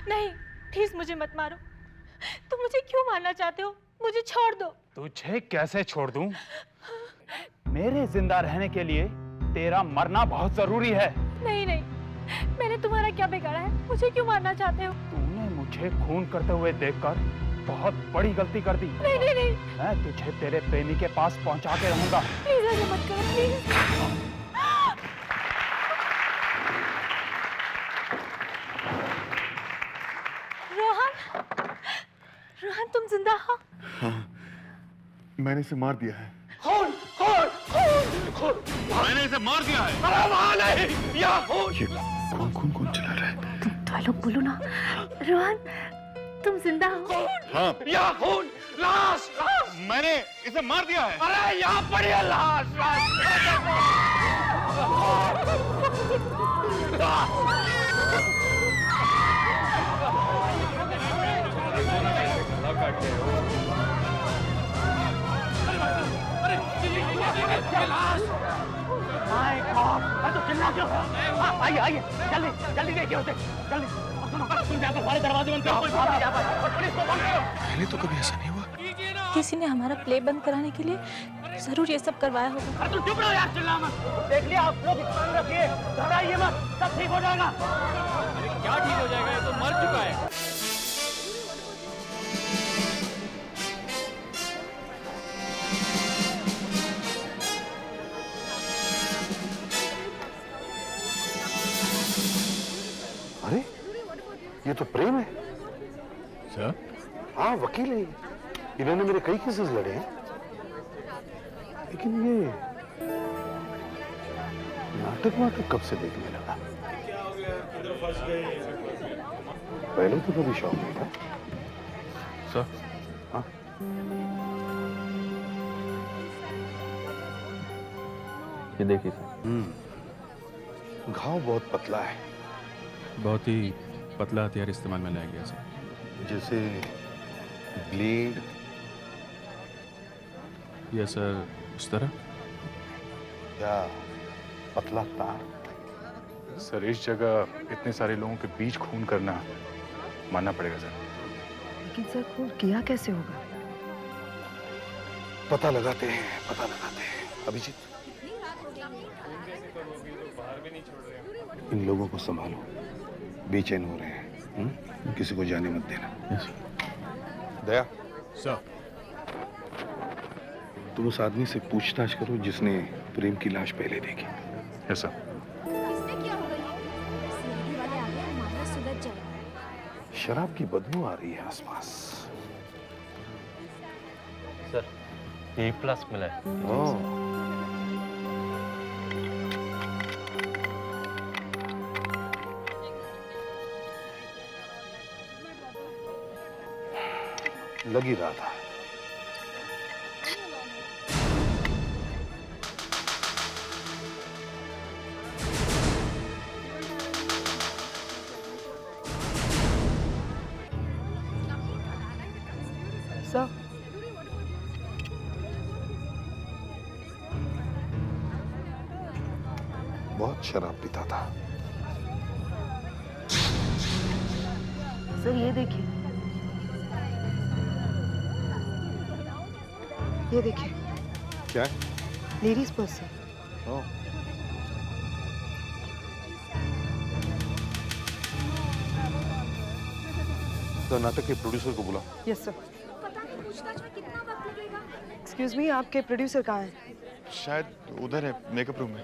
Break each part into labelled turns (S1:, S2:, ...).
S1: नहीं, प्लीज मुझे मत मारो। तुम मुझे क्यों मारना चाहते हो? मुझे छोड़ दो।
S2: तुझे कैसे छोड़ दूं? मेरे जिंदा रहने के लिए तेरा मरना बहुत जरूरी है।
S1: नहीं नहीं, मैंने तुम्हारा क्या बिगाड़ा है? मुझे क्यों मारना चाहते हो?
S2: तूने मुझे खून करते हुए देखकर बहुत बड़ी गलती कर दी।
S1: नहीं नहीं नहीं,
S2: मैं तुझे तेरे प्रेमी के पास पहुंचा के रहूंगा।
S1: प्लीज ऐसे मत करो, प्लीज। रोहन, रोहन तुम जिंदा हो?
S3: हाँ, मैंने इसे मार दिया है।
S2: खून, खून, खून, खून।
S3: मैंने इसे मार दिया है।
S2: अरे वहाँ नहीं, यहाँ खून।
S3: ये कौन चला रहा है?
S1: तुम डायलॉग बोलो ना। रोहन, तुम जिंदा हो?
S3: हाँ,
S2: यहाँ खून, लाश, लाश।
S3: मैंने इसे मार दिया है।
S2: अरे यहाँ पड़ी है लाश, आइए आइए, जल्दी जल्दी देखिए उसे, जल्दी। तुम जाकर सारे दरवाजे बंद करो। पुलिस को फोन करो।
S3: पहले तो कभी ऐसा नहीं हुआ।
S1: किसी ने हमारा प्ले बंद कराने के लिए जरूर ये सब करवाया होगा।
S2: तुम चुप रहो यार, चिल्ला मत। देख लिया, आप लोग ध्यान रखिए, घबराइए मत, सब ठीक हो जाएगा।
S4: क्या ठीक हो जाएगा? ये तो मर चुका है।
S3: अरे, ये तो प्रेम है।
S4: सर?
S3: हाँ, वकील है ये। इन्होंने मेरे कई केसेस लड़े हैं, लेकिन ये नाटक कब से देखने लगा? पहले तो कभी शौक नहीं था।
S4: सर?
S3: हाँ,
S4: ये देखिए सर।
S3: घाव बहुत पतला है,
S4: बहुत ही पतला हथियार इस्तेमाल में लाया गया सर।
S3: जैसे ब्लेड।
S4: ये सर उस तरह।
S3: या पतला तार।
S2: सर, इस जगह इतने सारे लोगों के बीच खून करना मानना पड़ेगा सर।
S5: लेकिन सर खून किया कैसे होगा?
S3: पता लगाते हैं अभिजीत। इन लोगों को संभालो, बेचैन हो रहे हैं। किसी को जाने मत देना। दया
S4: सर।
S3: तुम उस आदमी से पूछताछ करो जिसने प्रेम की लाश पहले देखी।
S2: Yes sir.
S6: इसने क्या होगा ये? सीआईडी वाले आ गए, मामला सुलझ जाएगा।
S3: शराब की बदबू आ रही है आसपास।
S7: सर, E+ मिला है।
S3: ओह, लग ही रहा था।
S5: सर,
S3: बहुत शराब पीता था।
S5: सर ये देखिए, ये देखिए,
S3: क्या है?
S5: लेडीज पर्स है।
S3: ओह, तो नाटक के प्रोड्यूसर को बुला।
S5: Yes sir.
S6: पता नहीं पूछताछ में कितना वक्त लगेगा।
S5: एक्सक्यूज मी, आपके प्रोड्यूसर कहाँ हैं?
S3: शायद उधर है, मेकअप रूम में।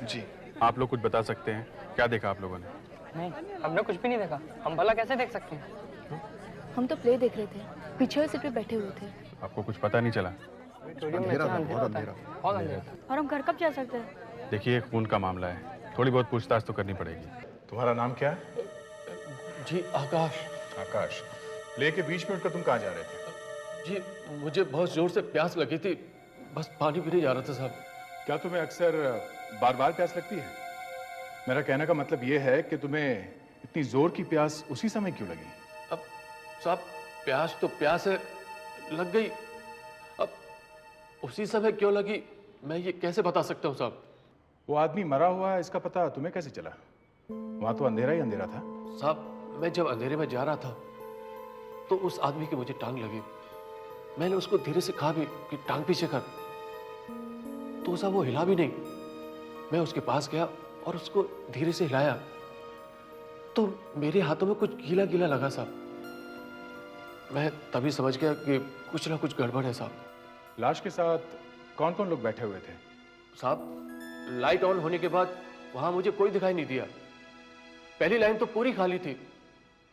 S3: जी।
S4: आप लोग कुछ बता सकते हैं? क्या देखा आप लोगों ने?
S7: नहीं, हमने कुछ भी नहीं देखा। हम भला कैसे देख सकते हैं?
S6: हम तो प्ले देख रहे थे, पीछे वाले सीट पे बैठे हुए थे।
S4: आपको कुछ पता नहीं चला?
S7: स्टूडियो में
S3: अंधेरा
S7: इतना
S3: था,
S7: अंधेरा
S3: बहुत
S7: होता है।
S3: अंधेरा।
S7: बहुत अंधेरा था।
S1: और हम घर कब जा सकते हैं?
S4: देखिए, खून का मामला है, थोड़ी बहुत पूछताछ तो करनी पड़ेगी।
S2: तुम्हारा नाम क्या है?
S8: जी आकाश।
S2: आकाश। प्ले के बीच में उठकर तुम कहाँ जा रहे थे?
S8: जी मुझे बहुत जोर से प्यास लगी थी, बस पानी पीने जा रहा था साहब।
S2: क्या तुम्हें अक्सर बार बार प्यास लगती है? मेरा कहने का मतलब ये है कि तुम्हें इतनी जोर की प्यास उसी समय क्यों लगी?
S8: अब साहब प्यास तो प्यास है, लग गई। अब उसी समय क्यों लगी मैं ये कैसे बता सकता हूँ साहब?
S2: वो आदमी मरा हुआ है, इसका पता तुम्हें कैसे चला? वहां तो अंधेरा ही अंधेरा था।
S8: साहब मैं जब अंधेरे में जा रहा था तो उस आदमी की मुझे टांग लगी। मैंने उसको धीरे से कहा भी कि टांग पीछे कर, तो साहब वो हिला भी नहीं। मैं उसके पास गया और उसको धीरे से हिलाया तो मेरे हाथों में कुछ गीला गीला लगा साहब। मैं तभी समझ गया कि कुछ ना कुछ गड़बड़ है साहब।
S2: लाश के साथ कौन कौन लोग बैठे हुए थे?
S8: साहब लाइट ऑन होने के बाद वहां मुझे कोई दिखाई नहीं दिया। पहली लाइन तो पूरी खाली थी,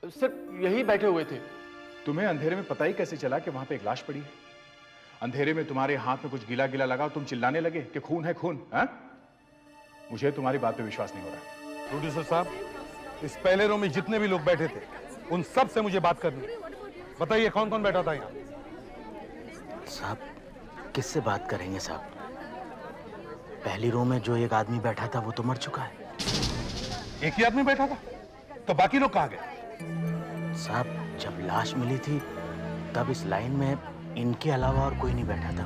S8: सिर्फ यही बैठे हुए थे।
S2: तुम्हें अंधेरे में पता ही कैसे चला कि वहां पे एक लाश पड़ी है? अंधेरे में तुम्हारे हाथ में कुछ गीला गीला लगा और तुम चिल्लाने लगे कि खून है खून, हाँ? मुझे तुम्हारी बात पे विश्वास नहीं हो रहा।
S3: प्रोड्यूसर साहब, इस पहले रो में जितने भी लोग बैठे थे उन सब से मुझे बात करनी। बताइए कौन कौन बैठा था यहाँ?
S9: साहब किससे बात करेंगे साहब? पहली रो में जो एक आदमी बैठा था वो तो मर चुका है।
S3: एक ही आदमी बैठा था, तो बाकी लोग कहाँ गए?
S9: साहब जब लाश मिली थी तब इस लाइन में इनके अलावा और कोई नहीं बैठा था।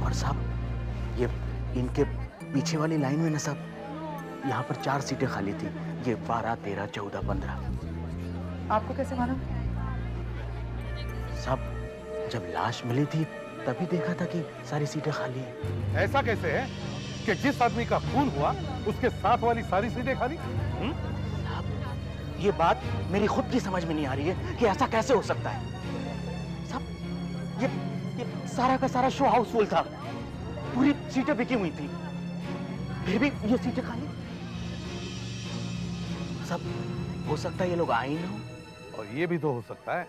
S9: और साहब ये इनके पीछे वाली लाइन में ना साहब, यहाँ पर 4 सीटें खाली थी। ये 12, 13, 14, 15।
S5: आपको कैसे मालूम?
S9: साहब जब लाश मिली थी तभी देखा था कि सारी सीटें खाली हैं।
S3: ऐसा कैसे है कि जिस आदमी का खून हुआ उसके साथ वाली सारी सीटें खाली?
S9: साहब ये बात मेरी खुद की समझ में नहीं आ रही है कि ऐसा कैसे हो सकता है। साहब ये सारा का सारा शो हाउसफुल था, पूरी सीटें बिकी हुई थी, फिर भी ये सीटें खाली। साहब हो सकता है ये लोग आए ही ना हो।
S3: और ये भी तो हो सकता है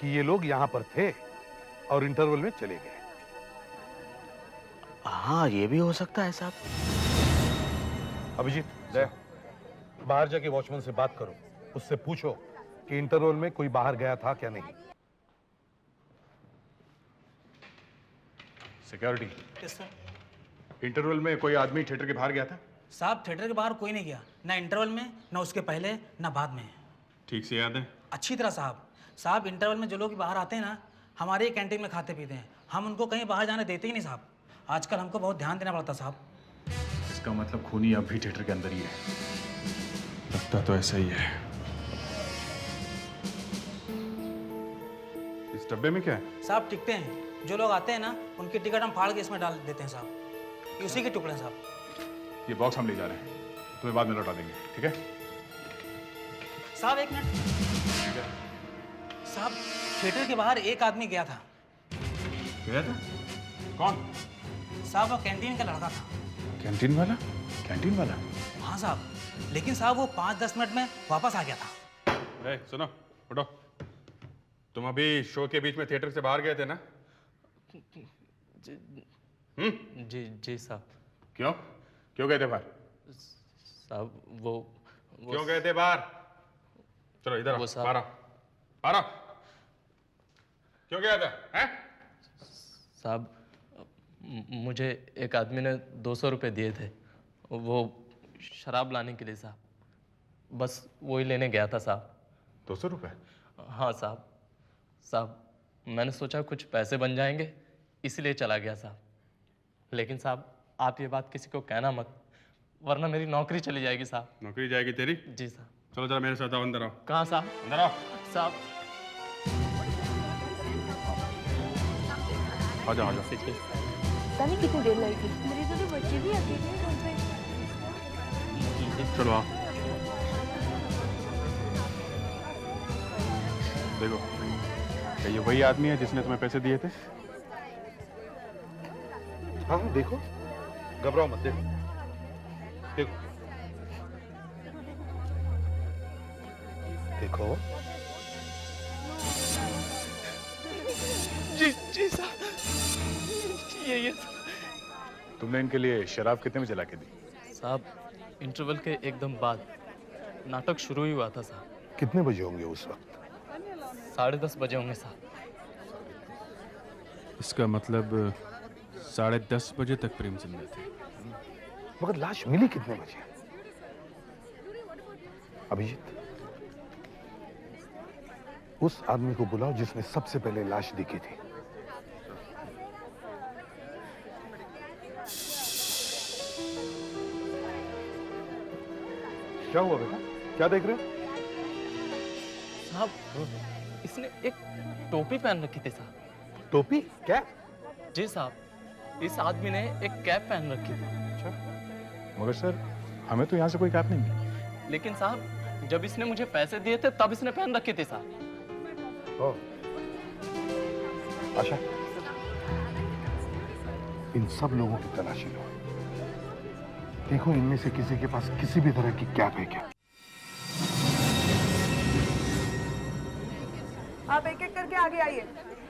S3: कि ये लोग यहाँ पर थे और इंटरवल में चले गए।
S9: हाँ ये भी हो सकता है साहब।
S3: अभिजीत, दया, बाहर जाके वॉचमैन से बात करो, उससे पूछो कि इंटरवल में कोई बाहर गया था क्या नहीं।
S2: सिक्योरिटी, इंटरवल में कोई आदमी थिएटर के बाहर गया था?
S10: साहब थिएटर के बाहर कोई नहीं गया, ना इंटरवल में, ना उसके पहले, ना बाद में।
S4: ठीक से याद है?
S10: अच्छी तरह साहब। साहब इंटरवल में जो लोग बाहर आते हैं ना, हमारे ही कैंटीन में खाते पीते हैं, हम उनको कहीं बाहर जाने देते ही नहीं साहब। आजकल हमको बहुत ध्यान देना पड़ता साहब।
S2: इसका मतलब खूनी अब भी थिएटर के अंदर ही है।
S4: लगता तो ऐसा ही है।
S2: इस डब्बे में क्या है?
S10: साहब टिकटे हैं, जो लोग आते हैं ना उनकी टिकट हम फाड़ के इसमें डाल देते हैं साहब। ये उसी के टुकड़े हैं साहब।
S2: ये बॉक्स हम ले जा रहे हैं, तुम्हें बाद में लौटा देंगे, ठीक है?
S10: साहब एक मिनट। साहब थिएटर के बाहर एक आदमी गया था।
S2: गया था? कौन?
S10: साहब वो कैंटीन का लड़का था।
S2: कैंटीन वाला? कैंटीन वाला?
S10: हाँ साहब, लेकिन साहब वो 5-10 मिनट में वापस आ गया था।
S4: ए, सुनो, उठो। तुम अभी शो के बीच में थिएटर से बाहर गए थे ना?
S7: जी जी साहब।
S2: क्यों? क्यों गए थे बाहर?
S7: साहब वो
S4: क्यों गए थे बाहर? चलो इधर आओ,
S7: वो साहब-
S4: बाहर आओ, बाहर आओ। क्यों गया था? हैं?
S7: साहब मुझे एक आदमी ने 200 रुपये दिए थे, वो शराब लाने के लिए साहब। बस वही लेने गया था साहब।
S2: 200 रुपए?
S7: हाँ साहब। साहब मैंने सोचा कुछ पैसे बन जाएंगे इसलिए चला गया साहब। लेकिन साहब आप ये बात किसी को कहना मत, वरना मेरी नौकरी चली जाएगी साहब।
S4: नौकरी जाएगी तेरी?
S7: जी साहब।
S4: चलो जरा मेरे साथ आओ, अंदर आओ।
S7: कहाँ साहब?
S4: अंदर आओ।
S7: साहब
S4: आ जाओ, आ जाओ।
S1: पता नहीं कितनी देर लगेगी।
S6: मेरे तो बच्चे भी अकेले हैं घर पे।
S4: चलो आओ। देखो, क्या ये वही आदमी है जिसने तुम्हें पैसे दिए थे?
S3: हाँ देखो, घबराओ मत, देखो देखो देखो।
S7: जी जी साहब, ये
S2: तुमने इनके लिए शराब कितने में जला के दी?
S7: साहब इंटरवल के एकदम बाद नाटक शुरू ही हुआ था साहब।
S3: कितने बजे होंगे उस वक्त?
S7: 10:30 बजे होंगे साहब।
S4: इसका मतलब 10:30 बजे तक प्रेम जिंदा थे।
S3: मगर लाश मिली कितने बजे? अभिजीत, उस आदमी को बुलाओ जिसने सबसे पहले लाश देखी थी। क्या हुआ बेटा, क्या देख रहे हो?
S7: साहब इसने एक टोपी पहन रखी थी साहब।
S3: टोपी क्या?
S7: जी साहब, इस आदमी ने एक कैप पहन रखी थी।
S2: मगर सर हमें तो यहाँ से कोई कैप नहीं मिली।
S7: लेकिन साहब जब इसने मुझे पैसे दिए थे तब इसने पहन रखी थी साहब।
S3: ओ, आशा, इन सब लोगों की तलाशी लो। देखो इनमें से किसी के पास किसी भी तरह की कैप है क्या?
S5: आप एक एक करके आगे आइए,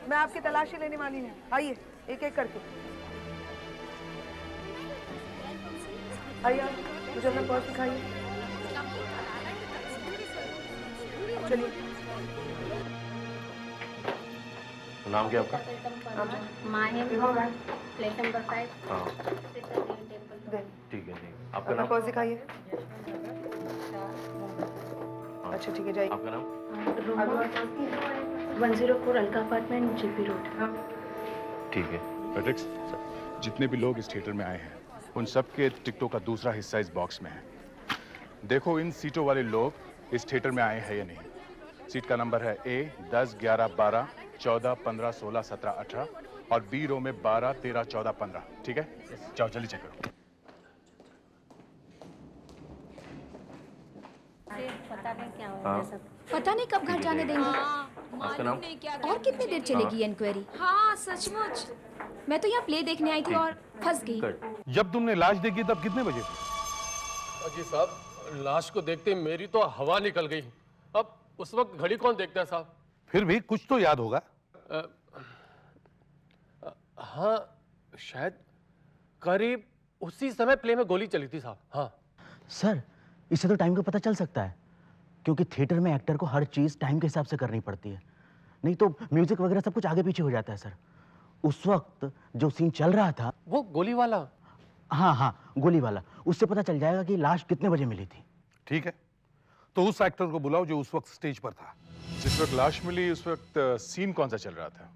S5: मैं आपकी तलाशी लेने वाली हूँ। आइए एक एक करके आइए। आप मुझे अपना पर्स दिखाइए। चलिए।
S8: नाम क्या आपका?
S6: Plate number 5।
S8: हाँ
S5: दे,
S8: ठीक है जी। आपका
S5: अपना
S8: नाम?
S5: पर्स दिखाइए। अच्छा ठीक है, जाइए।
S8: आपका नाम?
S6: 104 अलका अपार्टमेंट, जीपी रोड।
S8: ठीक है।
S2: पैट्रिक्स, जितने भी लोग इस थिएटर में आए हैं उन सब के टिकटों का दूसरा हिस्सा इस बॉक्स में है। देखो इन सीटों वाले लोग इस थिएटर में आए हैं या नहीं। सीट का नंबर है A 10 11 12 14 15 16 17 18 और B रो में 12 13 14 15। ठीक है, जाओ जल्दी चेक करो।
S6: पता नहीं कब घर जाने देंगे।
S8: आपका नाम?
S6: और कितनी देर चलेगी इंक्वायरी? हाँ सचमुच, मैं तो यहाँ प्ले देखने आई थी और फंस गई।
S3: जब तुमने लाश देखी तब कितने बजे?
S8: जी साहब, लाश को देखते ही मेरी तो हवा निकल गई। अब उस वक्त घड़ी कौन देखता है साहब?
S3: फिर भी कुछ तो याद होगा।
S8: हाँ शायद करीब उसी समय प्ले में गोली चली थी साहब। हाँ
S9: सर, इससे तो टाइम का पता चल सकता है, क्योंकि थिएटर में एक्टर को हर चीज टाइम के हिसाब से करनी पड़ती है, नहीं तो म्यूजिक वगैरह सब कुछ आगे पीछे हो जाता है सर। उस वक्त जो सीन चल रहा था,
S8: वो गोली वाला।
S9: हाँ हाँ गोली वाला, उससे पता चल जाएगा कि लाश कितने बजे मिली थी।
S3: ठीक है, तो उस एक्टर को बुलाओ जो उस वक्त स्टेज पर था।
S2: जिस वक्त लाश मिली उस वक्त सीन कौन सा चल रहा था?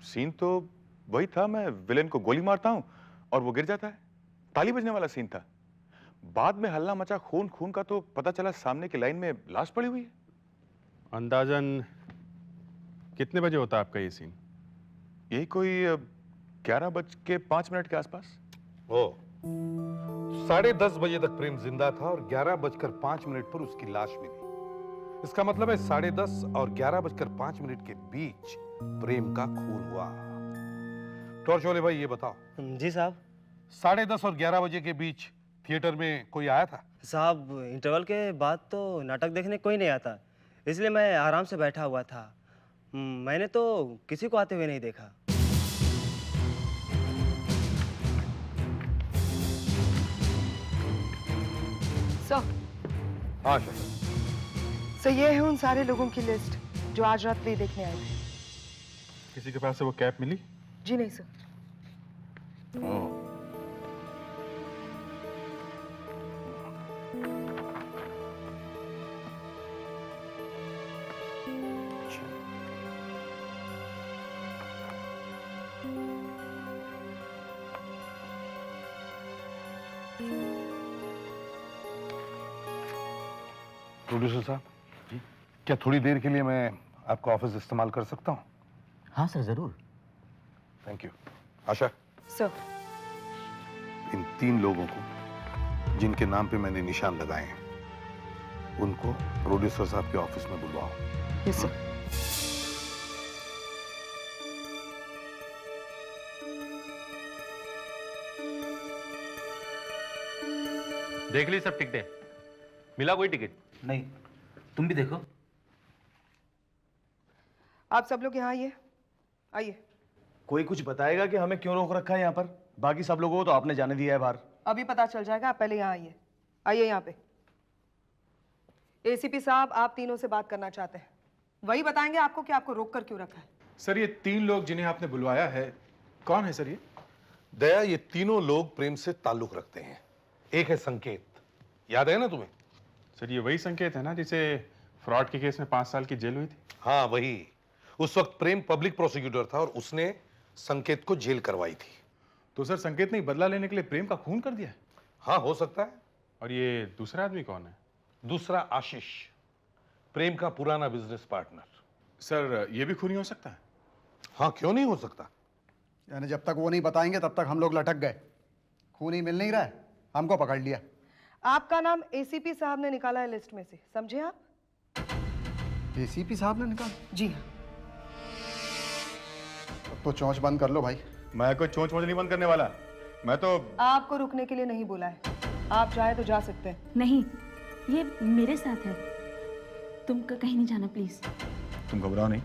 S2: सीन तो वही था, मैं विलेन को गोली मारता हूँ और वो गिर जाता है। ताली बजने वाला सीन था। बाद में हल्ला मचा खून खून का, तो पता चला सामने की लाइन में लाश पड़ी हुई है।
S4: अंदाजन कितने बजे होता है आपका ये सीन?
S2: यही कोई 11:05 के आसपास।
S3: ओ, 10:30 बजे तक प्रेम जिंदा था और 11:05 पर उसकी लाश मिली। इसका मतलब है 10:30 और 11:05 के बीच प्रेम का खून हुआ। टॉर्च वाले भाई ये बताओ।
S11: जी साहब।
S3: 10:30 और 11 बजे के बीच थिएटर में कोई आया था?
S11: साहब इंटरवल के बाद तो नाटक देखने कोई नहीं आता, इसलिए मैं आराम से बैठा हुआ था। मैंने तो किसी को आते हुए नहीं देखा।
S5: सर,
S3: हाँ सर।
S5: सर ये है उन सारे लोगों की लिस्ट जो आज रात प्ले देखने आए थे।
S4: किसी के पास से वो कैप मिली?
S5: जी नहीं सर।
S3: प्रोड्यूसर साहब जी, क्या थोड़ी देर के लिए मैं आपका ऑफिस इस्तेमाल कर सकता हूँ?
S9: हाँ सर जरूर।
S3: Thank you. आशा,
S5: सर,
S3: इन 3 लोगों को जिनके नाम पे मैंने निशान लगाए हैं उनको प्रोड्यूसर साहब के ऑफिस में बुलवाओ।
S5: Yes sir.
S8: देख ली सब टिकटें? मिला कोई टिकट?
S11: नहीं, तुम भी देखो।
S5: आप सब लोग यहाँ आइए, आइए।
S11: कोई कुछ बताएगा कि हमें क्यों रोक रखा है यहाँ पर? बाकी सब लोगों को तो आपने जाने दिया है बाहर।
S5: अभी पता चल जाएगा, आप पहले यहाँ आइए। आइए यहाँ पे। एसीपी साहब, आप तीनों से बात करना चाहते हैं, वही बताएंगे आपको कि आपको रोक कर क्यों रखा है।
S2: सर ये 3 लोग जिन्हें आपने बुलवाया है, कौन है सर ये?
S3: दया, ये तीनों लोग प्रेम से ताल्लुक रखते हैं। एक है संकेत, याद है ना तुम्हें?
S4: सर ये वही संकेत है ना जिसे फ्रॉड के केस में 5 साल की जेल हुई थी?
S3: हाँ वही। उस वक्त प्रेम पब्लिक प्रोसिक्यूटर था और उसने संकेत को जेल करवाई थी।
S2: तो सर संकेत ने बदला लेने के लिए प्रेम का खून कर दिया है?
S3: हाँ हो सकता है।
S4: और ये दूसरा आदमी कौन है?
S3: दूसरा आशीष, प्रेम का पुराना बिजनेस पार्टनर।
S2: सर ये भी खूनी हो सकता है?
S3: हाँ, क्यों नहीं हो सकता।
S12: यानी जब तक वो नहीं बताएंगे तब तक हम लोग लटक गए। खूनी मिल नहीं रहा है, हमको पकड़ लिया।
S5: आपका नाम एसीपी साहब ने निकाला है लिस्ट में से, समझे आप?
S12: एसीपी साहब ने निकाला?
S5: जी हाँ।
S12: अब तो चोंच बंद कर लो भाई।
S2: मैं कोई चोंच वोंच नहीं बंद करने वाला। मैं तो
S5: आपको रुकने के लिए नहीं बोला है, आप चाहे तो जा सकते हैं।
S1: नहीं, ये मेरे साथ है, तुम कहीं नहीं जाना प्लीज।
S2: तुम घबराओ नहीं,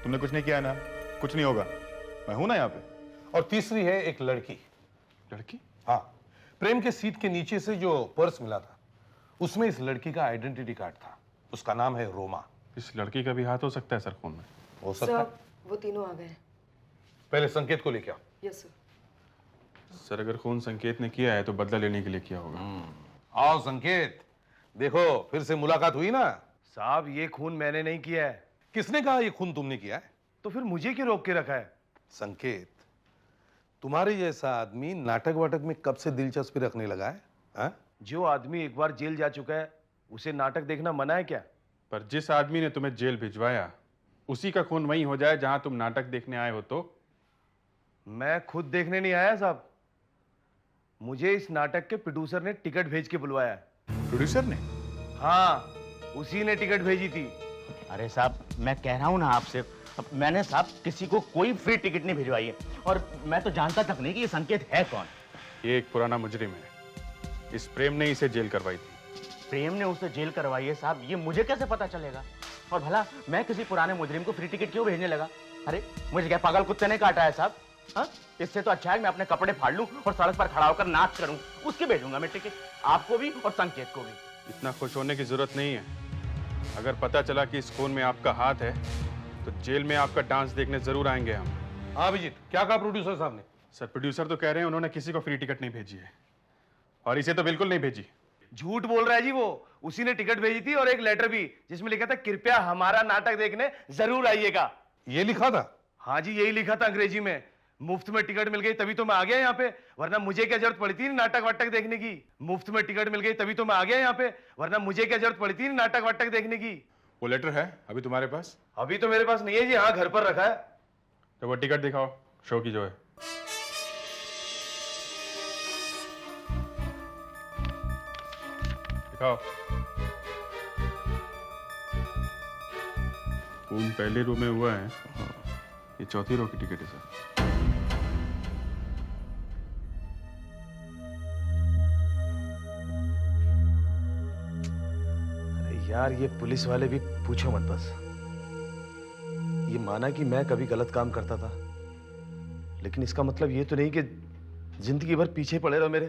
S2: तुमने कुछ नहीं किया ना, कुछ नहीं होगा, मैं हूं ना यहाँ पे।
S3: और तीसरी है एक लड़की।
S2: लड़की?
S3: हाँ, प्रेम के सीट के नीचे से जो पर्स मिला था उसमें इस लड़की का आइडेंटिटी कार्ड था। उसका नाम है रोमा।
S4: इस लड़की का भी हाथ हो सकता है सर खून में?
S3: हो सकता है।
S5: वो तीनों आ गए।
S3: पहले संकेत को लेके आओ।
S5: Yes sir.
S4: सर अगर खून संकेत ने किया है तो बदला लेने के लिए किया होगा।
S3: आओ संकेत, देखो फिर से मुलाकात हुई ना।
S9: साहब ये खून मैंने नहीं किया है।
S3: किसने कहा ये खून तुमने किया है?
S9: तो फिर मुझे क्यों रोक के रखा है?
S3: संकेत, तुम्हारे जैसा आदमी नाटक वाटक में कब से दिलचस्पी रखने लगा है? हा?
S9: जो आदमी एक बार जेल जा चुका है उसे नाटक देखना मना है क्या?
S4: पर जिस आदमी ने तुम्हें जेल भिजवाया उसी का खून वहीं हो जाए जहां तुम नाटक देखने आए हो तो?
S9: मैं खुद देखने नहीं आया साहब, मुझे इस नाटक के प्रोड्यूसर ने टिकट भेज के बुलवाया है।
S2: प्रोड्यूसर ने?
S9: हाँ, उसी ने टिकट भेजी थी। अरे साहब मैं कह रहा हूं ना आपसे, मैंने साहब किसी को कोई फ्री टिकट नहीं भिजवाई है और मैं तो जानता तक नहीं कि ये संकेत है कौन।
S4: ये एक पुराना मुजरिम है, इस प्रेम ने इसे जेल करवाई थी।
S9: प्रेम ने उसे जेल करवाई है साहब, ये मुझे कैसे पता चलेगा? और भला मैं किसी पुराने मुजरिम को फ्री टिकट क्यों भेजने लगा? अरे मुझे क्या पागल कुत्ते ने काटा है साहब? हाँ, इससे तो अच्छा है मैं अपने कपड़े फाड़ लूं और सड़क पर खड़ा होकर नाच करूं, उसके भेजूंगा मैं टिकट, आपको भी और संकेत को भी।
S4: इतना खुश होने की जरूरत नहीं है। अगर पता चला कि इस खून में आपका हाथ है तो जेल में आपका डांस देखने जरूर आएंगे हम।
S3: हाँ अभिजीत, क्या कहा प्रोड्यूसर साहब ने?
S4: सर प्रोड्यूसर तो कह रहे हैं उन्होंने किसी को फ्री टिकट नहीं भेजी है और इसे तो बिल्कुल नहीं भेजी।
S9: झूठ बोल रहा है जी, वो उसी ने टिकट भेजी थी और एक लेटर भी जिसमें लिखा था कृपया हमारा नाटक देखने जरूर आइएगा।
S3: ये लिखा था?
S9: हाँ जी, यही लिखा था अंग्रेजी में। मुफ्त में टिकट मिल गई तभी तो मैं आ गया यहाँ पे, वरना मुझे क्या जरूरत पड़ी थी नाटक वाटक देखने की। मुफ्त में टिकट मिल गई तभी तो मैं आ गया यहाँ पे, वरना मुझे क्या जरूरत पड़ी थी नाटक वाटक देखने की।
S2: वो लेटर है अभी तुम्हारे पास?
S9: अभी तो मेरे पास नहीं है जी, हाँ घर पर रखा है।
S4: तो वो टिकट दिखाओ, शो की जो है। दिखाओ। खून पहले रो में हुआ है, ये चौथी रो की टिकट है सर।
S9: यार ये पुलिस वाले भी पूछो मत बस। ये माना कि मैं कभी गलत काम करता था, लेकिन इसका मतलब ये तो नहीं कि जिंदगी भर पीछे पड़े रहो मेरे।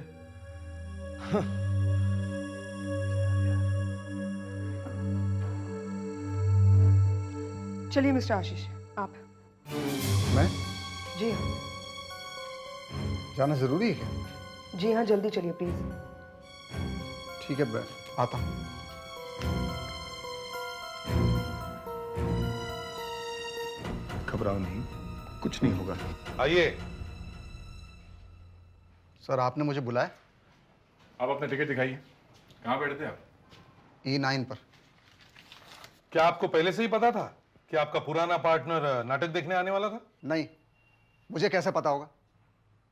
S5: चलिए मिस्टर आशीष, आप।
S12: मैं?
S5: जी हाँ।
S12: जाना जरूरी है क्या?
S5: जी हाँ, जल्दी चलिए प्लीज।
S12: ठीक है, मैं आता हूँ।
S2: घबराओ नहीं, कुछ नहीं होगा।
S3: आइए।
S12: सर आपने मुझे बुलाया?
S2: आप अपना टिकट दिखाइए। कहाँ बैठे थे आप?
S12: E9 पर।
S3: क्या आपको पहले से ही पता था कि आपका पुराना पार्टनर नाटक देखने आने वाला था?
S12: नहीं, मुझे कैसे पता होगा?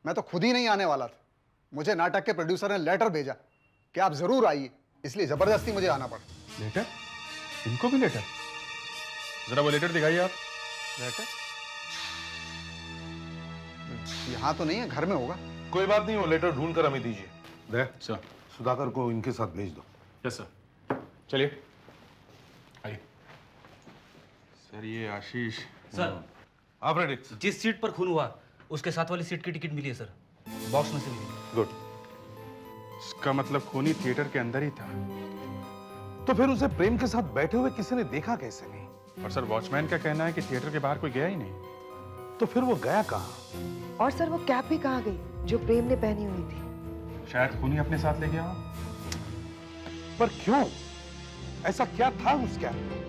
S12: मैं तो खुद ही नहीं आने वाला था। मुझे नाटक के प्रोड्यूसर ने लेटर भेजा कि आप जरूर आइए, इसलिए जबरदस्ती मुझे आना पड़ा।
S4: लेटर? इनको भी लेटर? जरा वो लेटर दिखाइए आप।
S12: लेटर? यहाँ तो नहीं है, घर में होगा।
S3: कोई बात नहीं, वो लेटर ढूंढ कर हमें दीजिए। दे
S4: सर।
S3: सुधाकर को इनके साथ भेज दो।
S4: Yes sir. चलिए आइए। सर ये आशीष।
S10: सर
S3: हाँ फ्रेडिक्स,
S10: जिस सीट पर खून हुआ उसके साथ वाली सीट की टिकट मिली है सर, बॉक्स में से मिली।
S3: गुड।
S4: इसका मतलब खूनी थिएटर के अंदर ही था।
S3: तो फिर उसे प्रेम के साथ बैठे हुए किसी ने देखा कैसे नहीं?
S4: और सर वॉचमैन का कहना है कि थिएटर के बाहर कोई गया ही नहीं।
S3: तो फिर वो गया कहाँ?
S5: और सर वो कैप भी कहाँ गई जो प्रेम ने पहनी हुई थी?
S4: शायद खूनी अपने साथ ले गया हो।
S3: पर क्यों? ऐसा क्या था उस कैप में?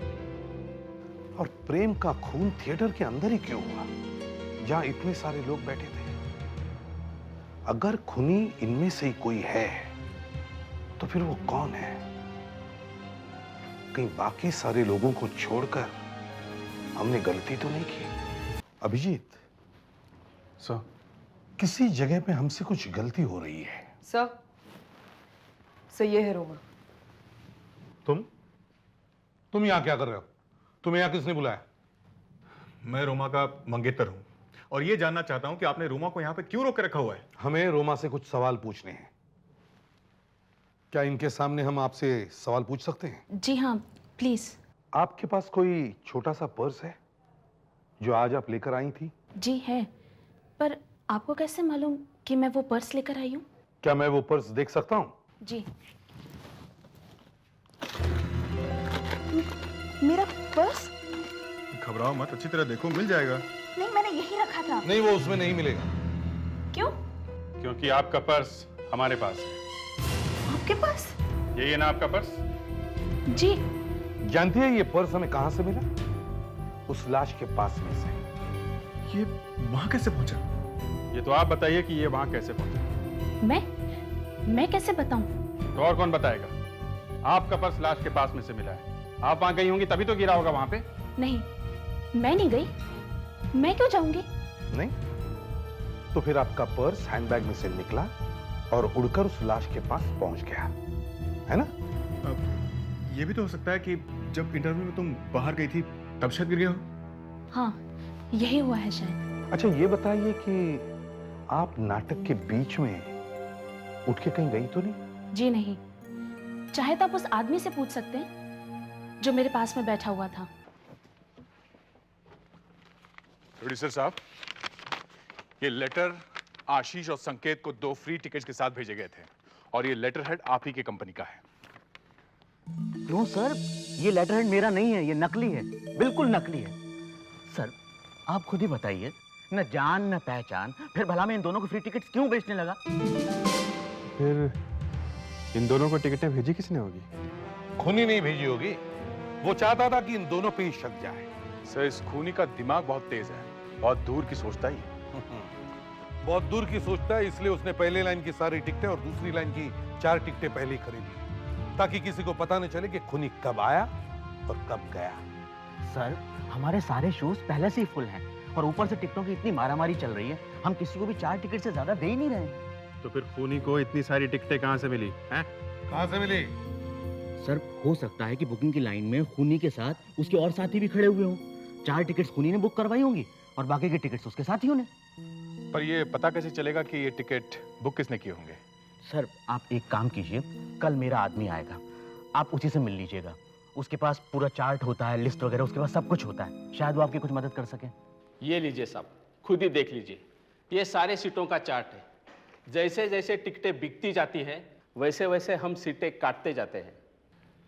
S3: और प्रेम का खून थिएटर के अंदर ही क्यों हुआ, जहां इतने सारे लोग बैठे थे? अगर खूनी इनमें से ही कोई है तो फिर वो कौन है? कहीं बाकी सारे लोगों को छोड़कर हमने गलती तो नहीं की? अभिजीत
S4: सर,
S3: किसी जगह पे हमसे कुछ गलती हो रही है।
S5: सर ये है रोमा।
S3: तुम यहाँ क्या कर रहे हो? तुम्हें यहाँ किसने बुलाया?
S13: मैं रोमा का मंगेतर हूं और ये जानना चाहता हूं कि आपने रोमा को यहाँ पे क्यों रोक के रखा हुआ है?
S3: हमें रोमा से कुछ सवाल पूछने हैं। क्या इनके सामने हम आपसे सवाल पूछ सकते हैं?
S1: जी हाँ, प्लीज।
S3: आपके पास कोई छोटा सा पर्स है जो आज आप लेकर आई थी?
S1: जी है, पर आपको कैसे मालूम कि मैं वो पर्स लेकर आई हूँ?
S3: क्या मैं वो पर्स देख सकता हूँ?
S1: जी। मेरा पर्स?
S13: घबराओ मत, अच्छी तरह देखो, मिल जाएगा।
S1: नहीं, मैंने यही रखा था।
S3: नहीं, वो उसमें नहीं मिलेगा।
S1: क्यों?
S4: क्योंकि आपका पर्स हमारे पास है।
S1: आपके पास?
S4: यही है ना आपका पर्स?
S1: जी।
S3: जानती है ये पर्स हमें कहां से मिला? उस लाश के पास में से।
S13: ये वहां कैसे पहुंचा?
S4: ये तो आप बताइए कि ये वहां कैसे पहुंचा।
S1: मैं कैसे बताऊं?
S4: तो और कौन बताएगा? आपका पर्स लाश के पास में से मिला है। आप वहां गई होंगी तभी तो गिरा होगा वहां पे।
S1: नहीं, मैं नहीं गई। मैं क्यों जाऊंगी?
S3: नहीं? तो फिर आपका पर्स हैंडबैग में से निकला और उड़कर उस लाश के पास पहुंच गया, है ना?
S13: ये भी तो हो सकता है कि जब इंटरव्यू में तुम बाहर गई थी तब शायद गिर गया हो।
S1: हाँ, यही हुआ है शायद।
S3: अच्छा, ये बताइए कि आप नाटक के बीच में उठ के कहीं गई तो नहीं?
S1: जी नहीं। चाहे तो आप उस आदमी से पूछ सकते हैं जो मेरे पास में बैठा हुआ था।
S2: प्रोड्यूसर साहब, ये लेटर आशीष और संकेत को 2 फ्री टिकट्स के साथ भेजे गए थे और ये लेटर हेड आप ही की कंपनी का है।
S9: नो सर, ये लेटर हेड मेरा नहीं है, ये नकली है, बिल्कुल नकली है। सर, आप खुद ही बताइए, न जान न पहचान, फिर भला मैं इन दोनों को फ्री टिकट्स क्यों बेचने लगा?
S4: फिर इन दोनों को टिकटें भेजी किसने होगी?
S3: खूनी नहीं भेजी होगी। वो चाहता था कि इन दोनों पे ही शक जाए।
S2: सर, इस खूनी का दिमाग बहुत तेज है, बहुत दूर की सोचता ही है।
S3: बहुत दूर की सोचता है, इसलिए उसने पहले लाइन की सारी टिकटें और दूसरी लाइन की 4 टिकटें पहले ही खरीदी, ताकि किसी को पता न चले कि खूनी कब आया और कब गया।
S9: सर, हमारे सारे शोज पहले से ही फुल हैं और ऊपर से टिकटों की इतनी मारामारी चल रही है, हम किसी को भी 4 टिकट से ज्यादा दे ही नहीं रहे।
S4: तो फिर खूनी को इतनी सारी टिकटें कहां से मिली? हैं?
S3: कहां से मिली?
S9: सर, हो सकता है कि बुकिंग की लाइन में खूनी के साथ उसके और साथी भी खड़े हुए हों। 4 टिकट्स खूनी ने बुक करवाई होंगी और बाकी के टिकट्स उसके साथियों ने।
S2: पर ये पता कैसे चलेगा कि ये टिकट बुक किसने किए होंगे?
S9: सर, आप एक काम कीजिए, कल मेरा आदमी आएगा, आप उसी से मिल लीजिएगा। उसके पास पूरा चार्ट होता है, लिस्ट वगैरह, उसके पास सब कुछ होता है, शायद वो आपकी कुछ मदद कर सके।
S8: ये लीजिए साहब, खुद ही देख लीजिए, ये सारे सीटों का चार्ट है। जैसे जैसे टिकटें बिकती जाती हैं वैसे वैसे हम सीटें काटते जाते हैं।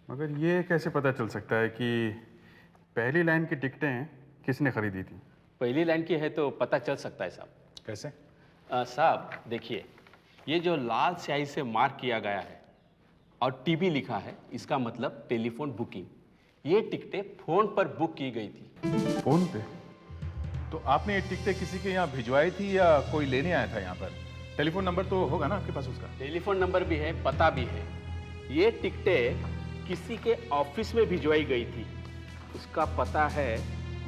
S4: मगर ये कैसे पता चल सकता है कि पहली लाइन की टिकटें किसने खरीदी थी?
S8: पहली लाइन की है तो पता चल सकता है साहब।
S2: कैसे?
S8: साहब देखिए, ये जो लाल स्याही से मार्क किया गया है और टीबी लिखा है, इसका मतलब टेलीफोन बुकिंग। ये टिकटें फोन पर बुक की गई थी।
S2: फोन पे? तो आपने ये टिकटें किसी के यहाँ भिजवाई थी या कोई लेने आया था यहाँ पर? टेलीफोन नंबर तो होगा ना आपके पास उसका?
S8: टेलीफोन नंबर भी है, पता भी है। ये टिकटें किसी के ऑफिस में भिजवाई गई थी, उसका पता है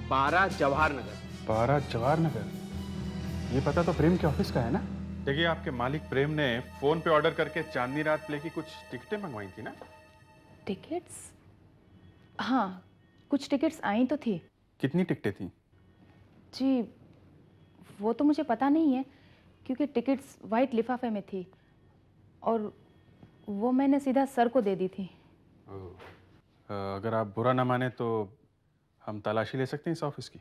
S8: 12 जवाहर नगर।
S4: 12 जवाहर नगर? ये पता तो प्रेम के ऑफिस का है ना? देखिए, आपके मालिक प्रेम ने फोन पे ऑर्डर करके चांदनी रात प्ले की कुछ टिकटें मंगवाई थी ना?
S1: टिकट्स? हाँ, कुछ टिकट्स आई तो थी।
S4: कितनी टिकटें थी?
S1: जी, वो तो मुझे पता नहीं है, क्योंकि टिकट्स वाइट लिफाफे में थी और वो मैंने सीधा सर को दे दी थी।
S4: अगर आप बुरा ना माने तो हम तलाशी ले सकते हैं इस ऑफिस की?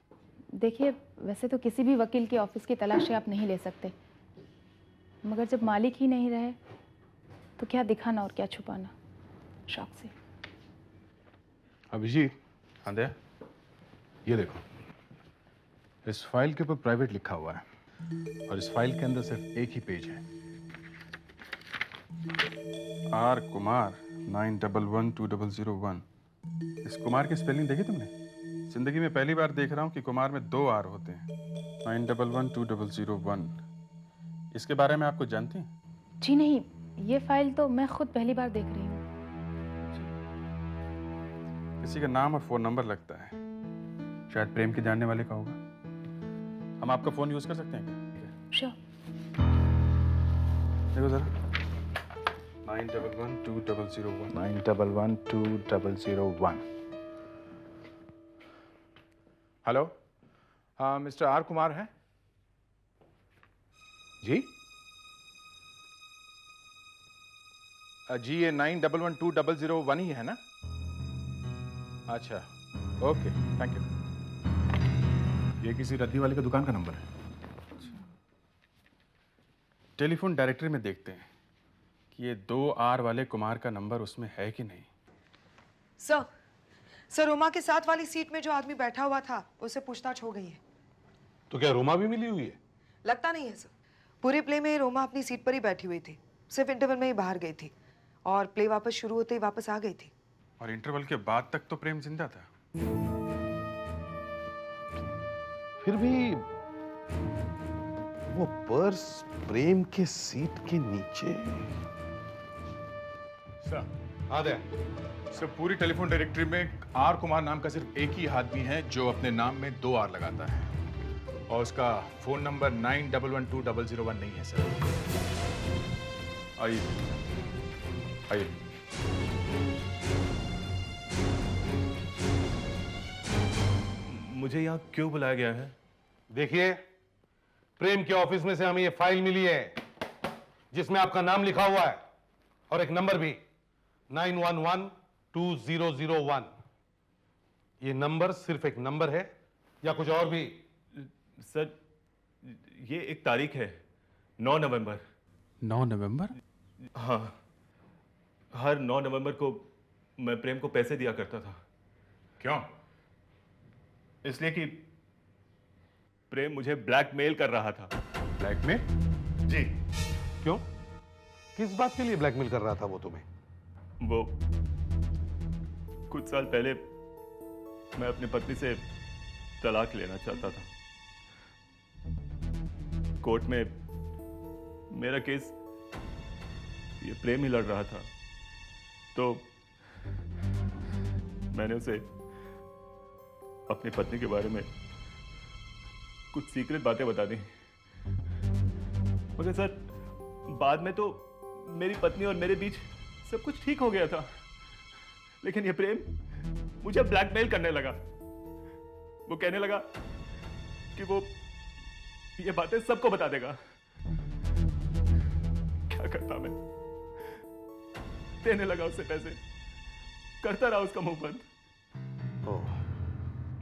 S1: देखिए, वैसे तो किसी भी वकील के ऑफिस की तलाशी आप नहीं ले सकते, मगर जब मालिक ही नहीं रहे तो क्या दिखाना और क्या छुपाना, शौक से।
S2: अभिजीत, हाँ दे, ये देखो, इस फाइल के ऊपर प्राइवेट लिखा हुआ है और इस फाइल के अंदर सिर्फ एक ही पेज है।
S4: आर कुमार 911201। इस कुमार की स्पेलिंग देखी तुमने? जिंदगी में पहली बार देख रहा हूँ कि कुमार में 2 आर होते हैं। 911201। इसके बारे में आप कुछ जानती हैं?
S1: जी नहीं, ये फाइल तो मैं खुद पहली बार देख रही हूँ।
S4: किसी का नाम और फ़ोन नंबर लगता है, शायद प्रेम के जानने वाले का होगा। हम आपका फ़ोन यूज़ कर सकते हैं क्या?
S1: श्योर।
S4: देखो ज़रा, 911-2001
S2: 911-2001। हेलो, हाँ मिस्टर आर कुमार हैं जी? जी ये 911-2001 ही है ना? अच्छा, ओके, थैंक यू। ये किसी रद्दी वाले का दुकान का नंबर है।
S4: टेलीफोन डायरेक्टरी में देखते हैं कि ये 2R वाले कुमार का नंबर उसमें है कि नहीं।
S5: सर रोमा के साथ वाली सीट में जो आदमी बैठा हुआ था उससे पूछताछ हो गई है।
S3: तो क्या रोमा भी मिली हुई है?
S5: लगता नहीं है सर। पूरे प्ले में रोमा अपनी सीट पर ही बैठी हुई थी, सिर्फ इंटरवल में ही बाहर गई थी और प्ले वापस शुरू होते ही वापस आ गई थी।
S4: और इंटरवल के बाद तक तो प्रेम जिंदा था।
S3: फिर भी वो पर्स प्रेम के सीट के नीचे।
S2: सर,
S3: हाँ दे।
S2: सर पूरी टेलीफोन डायरेक्टरी में आर कुमार नाम का सिर्फ एक ही आदमी है जो अपने नाम में 2 R लगाता है और उसका फोन नंबर 911-2001 नहीं है सर।
S4: आइए आइए।
S8: मुझे यहाँ क्यों बुलाया गया है?
S3: देखिए, प्रेम के ऑफिस में से हमें ये फाइल मिली है जिसमें आपका नाम लिखा हुआ है और एक नंबर भी 911-2001। ये नंबर सिर्फ एक नंबर है या कुछ और भी?
S8: सर, ये एक तारीख है, 9 नवंबर।
S4: 9 नवंबर?
S8: हाँ, हर 9 नवंबर को मैं प्रेम को पैसे दिया करता था।
S2: क्यों?
S8: इसलिए कि प्रेम मुझे ब्लैकमेल कर रहा था।
S2: ब्लैकमेल?
S8: जी।
S3: क्यों? किस बात के लिए ब्लैकमेल कर रहा था वो तुम्हें?
S8: वो कुछ साल पहले मैं अपनी पत्नी से तलाक लेना चाहता था। कोर्ट में मेरा केस ये प्रेम ही लड़ रहा था, तो मैंने उसे अपनी पत्नी के बारे में कुछ सीक्रेट बातें बता दी। मगर सर, बाद में तो मेरी पत्नी और मेरे बीच सब कुछ ठीक हो गया था, लेकिन ये प्रेम मुझे ब्लैकमेल करने लगा। वो कहने लगा कि वो ये बातें सबको बता देगा। क्या करता मैं? देने लगा उससे पैसे, करता रहा उसका मुंह बंद।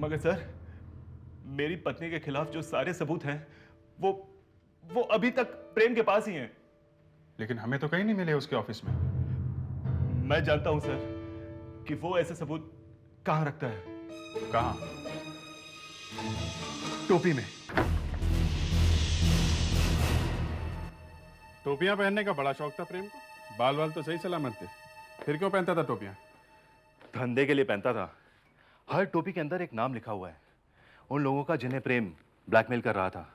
S8: मगर सर, मेरी पत्नी के खिलाफ जो सारे सबूत हैं वो अभी तक प्रेम के पास ही हैं।
S4: लेकिन हमें तो कहीं नहीं मिले उसके ऑफिस में।
S8: मैं जानता हूं सर कि वो ऐसे सबूत कहां रखता है।
S4: कहां?
S8: टोपी में।
S4: टोपियां पहनने का बड़ा शौक था प्रेम को। बाल वाल तो सही सलामत थे, फिर क्यों पहनता था टोपियां?
S8: धंधे के लिए पहनता था। हर टोपी के अंदर एक नाम लिखा हुआ है, उन लोगों का जिन्हें प्रेम ब्लैकमेल कर रहा था।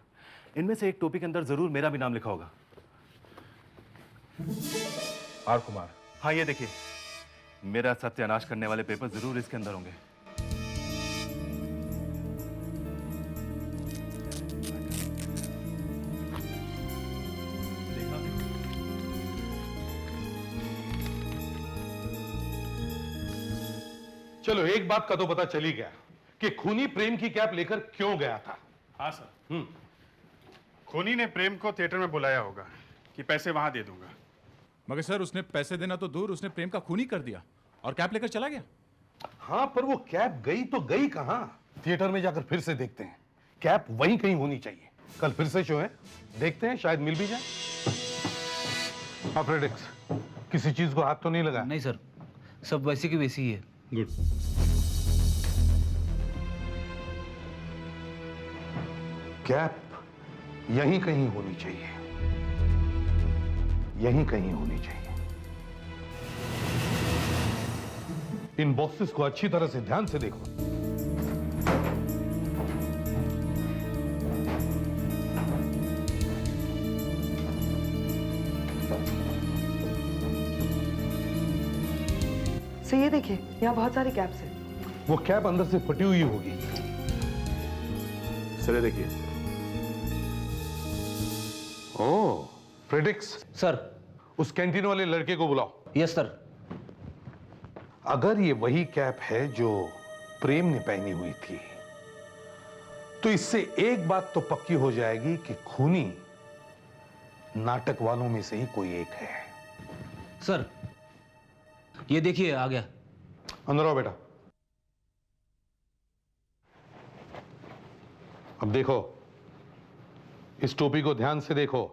S8: इनमें से एक टोपी के अंदर जरूर मेरा भी नाम लिखा होगा।
S2: आर कुमार?
S8: हाँ, ये देखिए, मेरा सत्यानाश करने वाले पेपर जरूर इसके अंदर होंगे।
S3: चलो, एक बात का तो पता चली गया कि खूनी प्रेम की कैप लेकर क्यों गया था।
S4: हाँ सर, खूनी ने प्रेम को थिएटर में बुलाया होगा कि पैसे वहां दे दूंगा।
S14: मगर सर, उसने पैसे देना तो दूर, उसने प्रेम का खून ही कर दिया और कैप लेकर चला गया।
S3: हाँ, पर वो कैप गई तो गई कहां? थिएटर में जाकर फिर से देखते हैं। कैप वहीं कहीं होनी चाहिए। कल फिर से शो है, देखते हैं, शायद मिल भी जाए। फ्रेडेक्स, किसी चीज को हाथ तो नहीं लगा?
S10: नहीं सर, सब वैसी की वैसी ही है।
S3: गुड। कैप यहीं कहीं होनी चाहिए, यहीं कहीं होनी चाहिए। इन बॉक्सेस को अच्छी तरह से ध्यान से देखो।
S5: सो ये देखिए, यहाँ बहुत सारी कैप्स हैं।
S3: वो कैप अंदर से फटी हुई होगी।
S2: सर देखिए।
S3: ओह, फ्रेडिक्स
S11: सर।
S3: उस कैंटीन वाले लड़के को बुलाओ।
S11: Yes sir.
S3: अगर ये वही कैप है जो प्रेम ने पहनी हुई थी, तो इससे एक बात तो पक्की हो जाएगी कि खूनी नाटक वालों में से ही कोई एक है।
S11: सर, ये देखिए आ गया।
S3: अंदर आओ बेटा। अब देखो, इस टोपी को ध्यान से देखो।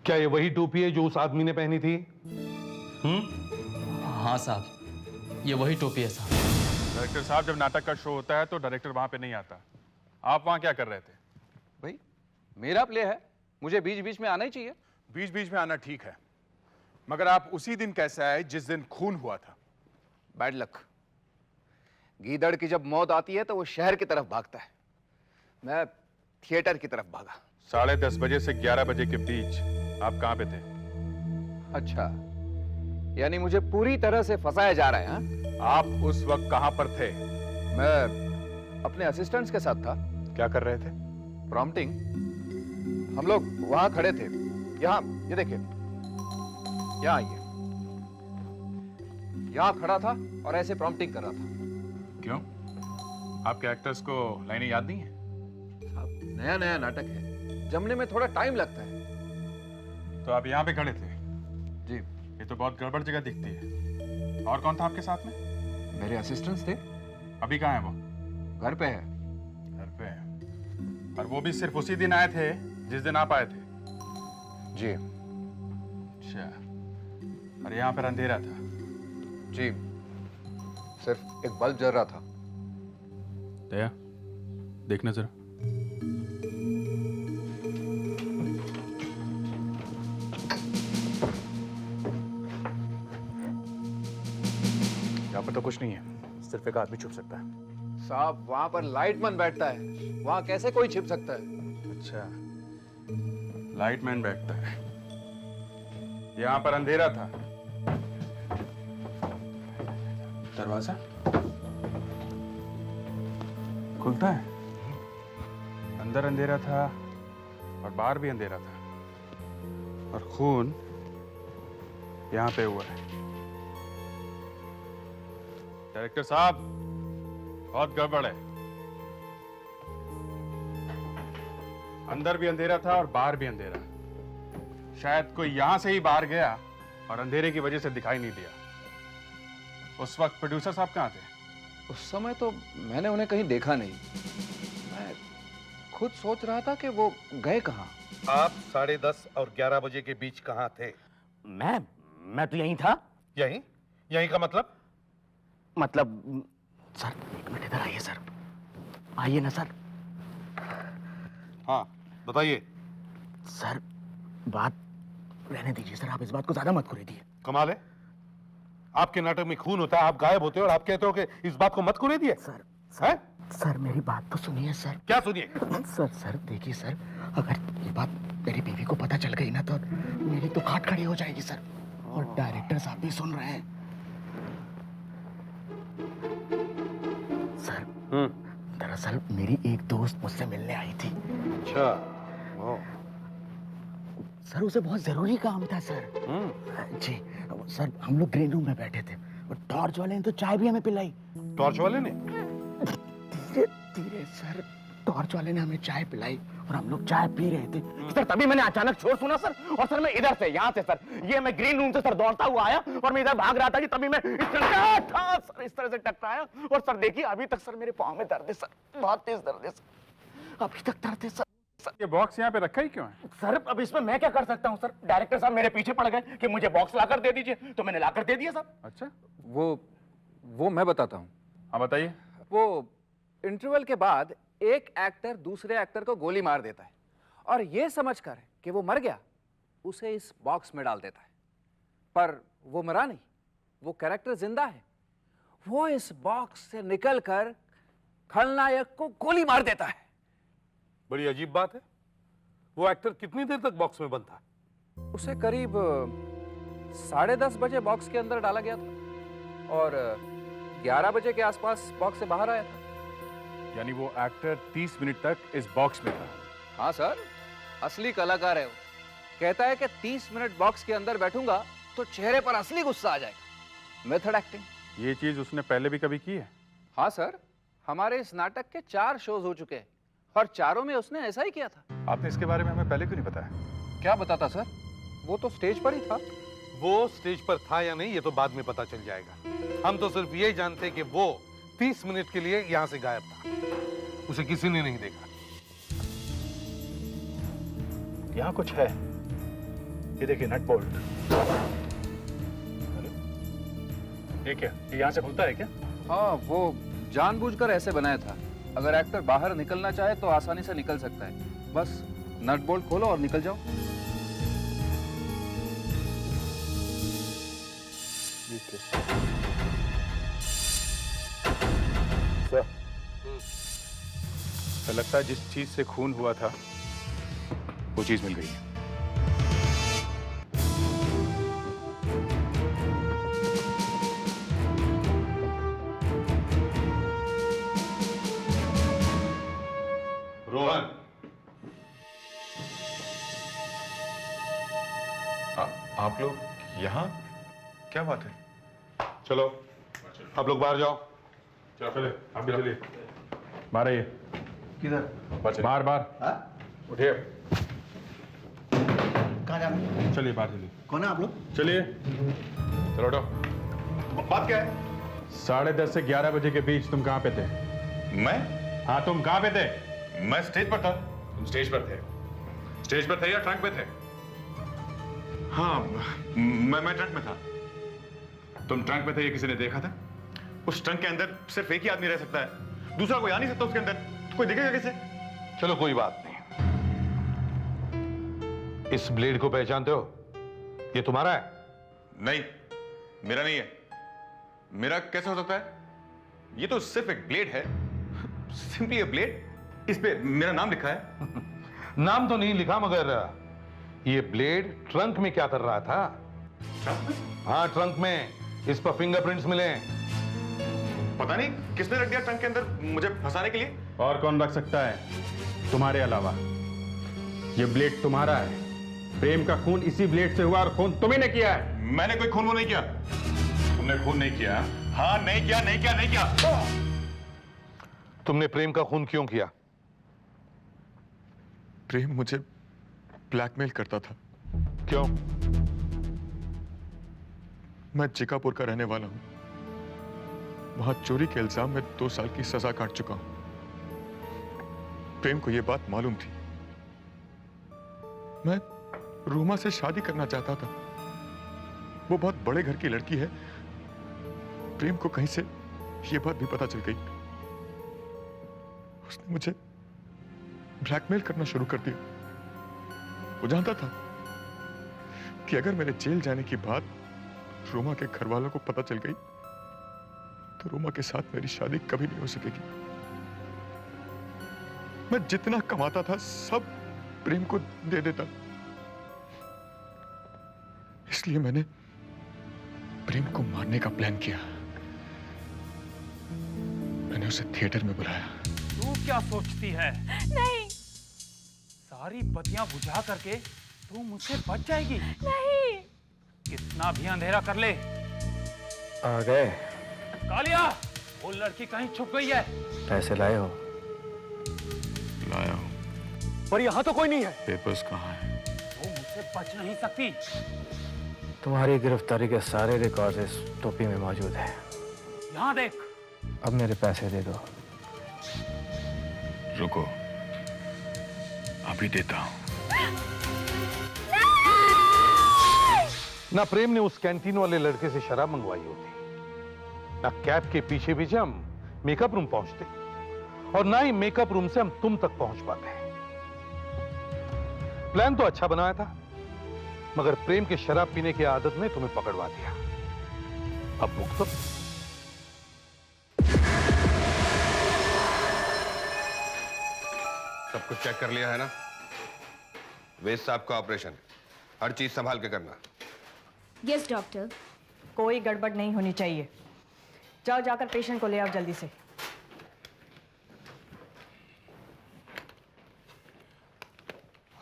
S3: क्या ये वही टोपी है जो उस आदमी ने पहनी थी?
S7: हाँ साहब, ये वही टोपी है साहब।
S4: डायरेक्टर साहब, जब नाटक का शो होता है तो डायरेक्टर वहां पे नहीं आता। आप वहां क्या कर रहे थे?
S15: भाई मेरा प्ले है, मुझे बीच बीच में आना ही चाहिए।
S2: बीच बीच में आना ठीक है, मगर आप उसी दिन कैसे आए जिस दिन खून हुआ था?
S15: Bad luck. गीदड़ की जब मौत आती है तो वो शहर की तरफ भागता है, मैं थिएटर की तरफ भागा।
S4: 10:30 बजे से 11 बजे के बीच आप कहां पे थे?
S15: अच्छा, यानी मुझे पूरी तरह से फंसाया जा रहा है। हाँ?
S2: आप उस वक्त कहां पर थे?
S15: मैं अपने असिस्टेंट्स के साथ था।
S2: क्या कर रहे थे?
S15: प्रॉम्प्टिंग। हम लोग वहां खड़े थे, यहाँ ये देखिए, यहाँ आइए। यहाँ खड़ा था और ऐसे प्रॉम्प्टिंग कर रहा था।
S2: क्यों? आपके एक्टर्स को लाइनें याद नहीं है?
S15: नया नया नाटक है, जमने में थोड़ा टाइम लगता है।
S4: तो आप यहाँ पे खड़े थे?
S15: जी।
S4: ये तो बहुत गड़बड़ जगह दिखती है। और कौन था आपके साथ में?
S15: मेरे असिस्टेंट्स थे।
S4: अभी कहाँ है वो?
S15: घर पे है।
S4: घर पे है। और वो भी सिर्फ उसी दिन आए थे जिस दिन आप आए थे?
S15: जी।
S4: अच्छा, और यहाँ पर अंधेरा था?
S15: जी, सिर्फ एक बल्ब जल रहा था।
S4: दया, देखना जरा।
S2: यहाँ पर तो कुछ नहीं है, सिर्फ एक आदमी छुप सकता है।
S15: साहब, वहां पर लाइटमैन बैठता है, वहां कैसे कोई छिप सकता है?
S4: अच्छा, लाइटमैन बैठता है। यहाँ पर अंधेरा था। दरवाजा खुलता है। अंदर अंधेरा था और बाहर भी अंधेरा था, और खून यहाँ पे हुआ है। डायरेक्टर साहब, बहुत गड़बड़ है। अंदर भी अंधेरा था और बाहर भी अंधेरा। शायद कोई यहां से ही बाहर गया और अंधेरे की वजह से दिखाई नहीं दिया। उस वक्त प्रोड्यूसर साहब कहां थे?
S15: उस समय तो मैंने उन्हें कहीं देखा नहीं। मैं खुद सोच रहा था कि वो गए कहाँ।
S3: आप 10:30 और 11 बजे के बीच कहां थे?
S9: मैं तो यहीं था।
S3: यहीं? यहीं का मतलब?
S9: सर, एक मिनट इधर आइए सर। आइए ना सर।
S3: हाँ, बताइए।
S9: सर, बात रहने दीजिए सर, आप इस बात को ज्यादा मत खुरेदिए।
S3: कमाल है, आपके नाटक में खून होता है, आप गायब होते हो और आप कहते हो कि इस बात को मत खुरेदिए।
S9: सर मेरी बात तो सुनिए सर।
S3: क्या सुनिए?
S9: सर देखिए सर, अगर ये बात मेरी बीवी को पता चल गई ना तो मेरी तो खाट खड़ी हो जाएगी सर। और डायरेक्टर साहब भी सुन रहे हैं। सर, दरअसल मेरी एक दोस्त मुझसे मिलने आई थी।
S3: अच्छा।
S9: सर, उसे बहुत जरूरी काम था सर। जी सर, हम लोग ग्रीन रूम में बैठे थे और टॉर्च वाले ने तो चाय भी हमें पिलाई।
S3: टॉर्च वाले ने?
S9: धीरे धीरे सर, टॉर्च वाले ने हमें चाय पिलाई और हम लोग चाय पी रहे थे सर। तभी मैंने अचानक शोर सुना सर, और सर मैं इधर से, यहाँ से सर, ये मैं ग्रीन रूम से सर दौड़ता हुआ आया और मैं इधर भाग रहा था कि तभी मैं इस तरह से टकराया। और सर देखिए, अभी तक सर मेरे पाँव में दर्द है सर, बहुत तेज दर्द है सर, अभी तक दर्द है सर।
S4: ये बॉक्स यहाँ पे रखा ही क्यों है?
S9: सर, अब इसमें मैं क्या कर सकता हूँ सर? डायरेक्टर साहब मेरे पीछे पड़ गए कि मुझे बॉक्स लाकर दे दीजिए, तो मैंने लाकर दे दिया सर।
S4: अच्छा,
S15: वो मैं बताता हूँ।
S4: हाँ बताइए।
S15: वो इंटरवल के बाद एक एक्टर दूसरे एक्टर को गोली मार देता है और ये समझकर कि वो मर गया, उसे इस बॉक्स में डाल देता है। पर वो मरा नहीं, वो कैरेक्टर जिंदा है। वो इस बॉक्स से निकलकर खलनायक को गोली मार देता है।
S3: बड़ी अजीब बात है। वो एक्टर कितनी देर तक बॉक्स में बंद था?
S15: उसे करीब 10:30 बजे बॉक्स के अंदर डाला गया था और 11 बजे के आसपास बॉक्स से बाहर आया था।
S2: यानी वो एक्टर 30 मिनट तक इस बॉक्स में था।
S15: हाँ सर, असली कलाकार है वो। कहता है कि 30 मिनट बॉक्स के अंदर बैठूंगा तो चेहरे पर असली गुस्सा आ जाएगा। Method acting.
S2: ये चीज उसने पहले भी कभी की है?
S15: हाँ सर, हमारे इस नाटक के 4 शोज हो चुके हैं और चारों में उसने ऐसा ही किया था।
S2: आपने इसके बारे में हमें पहले क्यों नहीं बताया?
S15: क्या बताता सर, वो तो स्टेज पर ही था।
S3: वो स्टेज पर था या नहीं ये तो बाद में पता चल जाएगा। हम तो सिर्फ यही जानते हैं कि वो 30 मिनट के लिए यहां से गायब था। उसे किसी ने नहीं देखा।
S2: यहाँ कुछ है, ये देखिए नट बोल्ट। ये क्या, ये यहाँ से खुलता है क्या?
S15: हाँ, वो जानबूझकर ऐसे बनाया था। अगर एक्टर बाहर निकलना चाहे तो आसानी से निकल सकता है। बस नट बोल्ट खोलो और निकल जाओ।
S2: तो लगता है जिस चीज से खून हुआ था वो चीज मिल गई है।
S3: रोहन,
S13: आप लोग यहाँ? क्या बात है?
S3: चलो आप लोग बाहर जाओ।
S2: चलिए, आप भी चलिए। बाहर आइए।
S12: किधर?
S2: बाहर बाहर उठिए।
S12: कहाँ जाना?
S2: चलिए बाहर चलिए।
S12: कौन है आप लोग?
S2: चलिए, चलो उठो।
S13: बात क्या है?
S2: 10:30 से 11 बजे के बीच तुम कहाँ पे थे?
S13: मैं?
S2: हाँ, तुम कहाँ पे थे?
S13: मैं स्टेज पर था।
S2: तुम स्टेज पर थे? स्टेज पर थे या ट्रंक पे थे?
S13: हाँ, मैं ट्रंक में था।
S2: तुम ट्रंक में थे, ये किसी ने देखा था?
S13: उस ट्रंक के अंदर सिर्फ एक ही आदमी रह सकता है, दूसरा कोई आ नहीं सकता उसके अंदर। कोई दिखेगा कैसे?
S3: चलो कोई बात नहीं। इस ब्लेड को पहचानते हो? ये तुम्हारा है?
S13: नहीं, मेरा नहीं है। मेरा कैसे हो सकता है? ये तो सिर्फ एक ब्लेड है, सिंपली ए ब्लेड। इस पे मेरा नाम लिखा है।
S3: नाम तो नहीं लिखा, मगर ये ब्लेड ट्रंक में क्या कर रहा था?
S13: ट्रंक में?
S3: हाँ, ट्रंक में। इस पर फिंगरप्रिंट्स मिले।
S13: पता नहीं किसने रख दिया ट्रंक के अंदर मुझे फंसाने के लिए।
S2: और कौन रख सकता है तुम्हारे अलावा? ये ब्लेड तुम्हारा है। प्रेम का खून इसी ब्लेड से हुआ और खून तुम्ही ने किया है।
S13: मैंने कोई खून वो नहीं किया।
S2: तुमने खून नहीं किया?
S13: हाँ, नहीं किया, नहीं किया, नहीं किया।
S3: तुमने प्रेम का खून क्यों किया?
S13: प्रेम मुझे ब्लैकमेल करता था।
S3: क्यों?
S13: मैं जिकापुर का रहने वाला हूं। वहां चोरी के इल्जाम में 2 साल की सजा काट चुका हूं। प्रेम को यह बात मालूम थी। मैं रूमा से शादी करना चाहता था। वो बहुत बड़े घर की लड़की है। प्रेम को कहीं से यह बात भी पता चल गई। उसने मुझे ब्लैकमेल करना शुरू कर दिया। वो जानता था कि अगर मेरे जेल जाने की बात रोमा के घर वालों को पता चल गई तो रोमा के साथ मेरी शादी कभी नहीं हो सकेगी। मैं जितना कमाता था सब प्रेम को दे देता। इसलिए मैंने प्रेम को मारने का प्लान किया। मैंने उसे थिएटर में बुलाया।
S10: तू क्या सोचती है?
S6: नहीं
S10: सारी बत्तियां बुझा करके तू मुझसे बच जाएगी?
S6: नहीं।
S10: कितना भी अंधेरा कर ले।
S11: आ गए।
S10: कालिया, वो लड़की कहीं छुप गई है।
S11: पैसे लाए हो?
S13: लाया हूं।
S11: पर यहाँ तो कोई नहीं है।
S13: पेपर्स कहाँ हैं?
S10: वो मुझसे बच नहीं सकती।
S11: तुम्हारी गिरफ्तारी के सारे रिकॉर्ड इस टोपी में मौजूद है।
S10: यहाँ देख।
S11: अब मेरे पैसे दे दो।
S13: रुको, अभी देता हूं।
S3: ना प्रेम ने उस कैंटीन वाले लड़के से शराब मंगवाई होती, ना कैब के पीछे पीछे हम मेकअप रूम पहुंचते, और ना ही मेकअप रूम से हम तुम तक पहुंच पाते। प्लान तो अच्छा बनाया था, मगर प्रेम के शराब पीने की आदत ने तुम्हें पकड़वा दिया। अब मुक्त हो।
S16: सब कुछ चेक कर लिया है ना? वेद साहब का ऑपरेशन, हर चीज संभाल के करना।
S6: Yes doctor.
S17: कोई गड़बड़ नहीं होनी चाहिए। जाओ जाकर पेशेंट को ले आओ जल्दी से।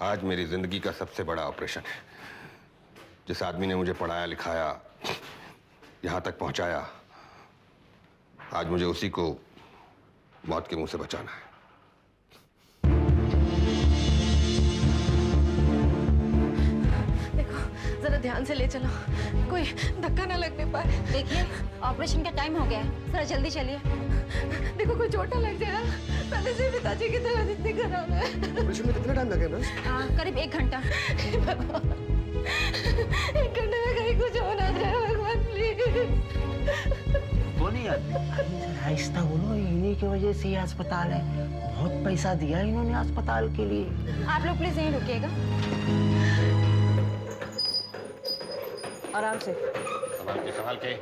S16: आज मेरी जिंदगी का सबसे बड़ा ऑपरेशन है। जिस आदमी ने मुझे पढ़ाया लिखाया, यहां तक पहुंचाया, आज मुझे उसी को मौत के मुंह से बचाना है।
S6: देखो जरा ध्यान से ले चलो, कोई धक्का ना लगने पाए। देखिए ऑपरेशन का टाइम हो गया है, जरा जल्दी चलिए। देखो कोई चोट ना लग जाए। पहले से पिताजी की तबीयत इतनी खराब है।
S8: ऑपरेशन में कितना टाइम लगेगा?
S6: करीब 1 घंटा। भगवान 1 घंटे में कहीं कुछ हो ना जाए भगवान प्लीज।
S9: बोलिए आहिस्ता बोलो, इन्हीं की वजह से ये अस्पताल है। बहुत पैसा दिया इन्होंने अस्पताल के लिए।
S6: आप लोग प्लीज यहीं रुकिएगा।
S17: आराम से।
S16: संभाल के।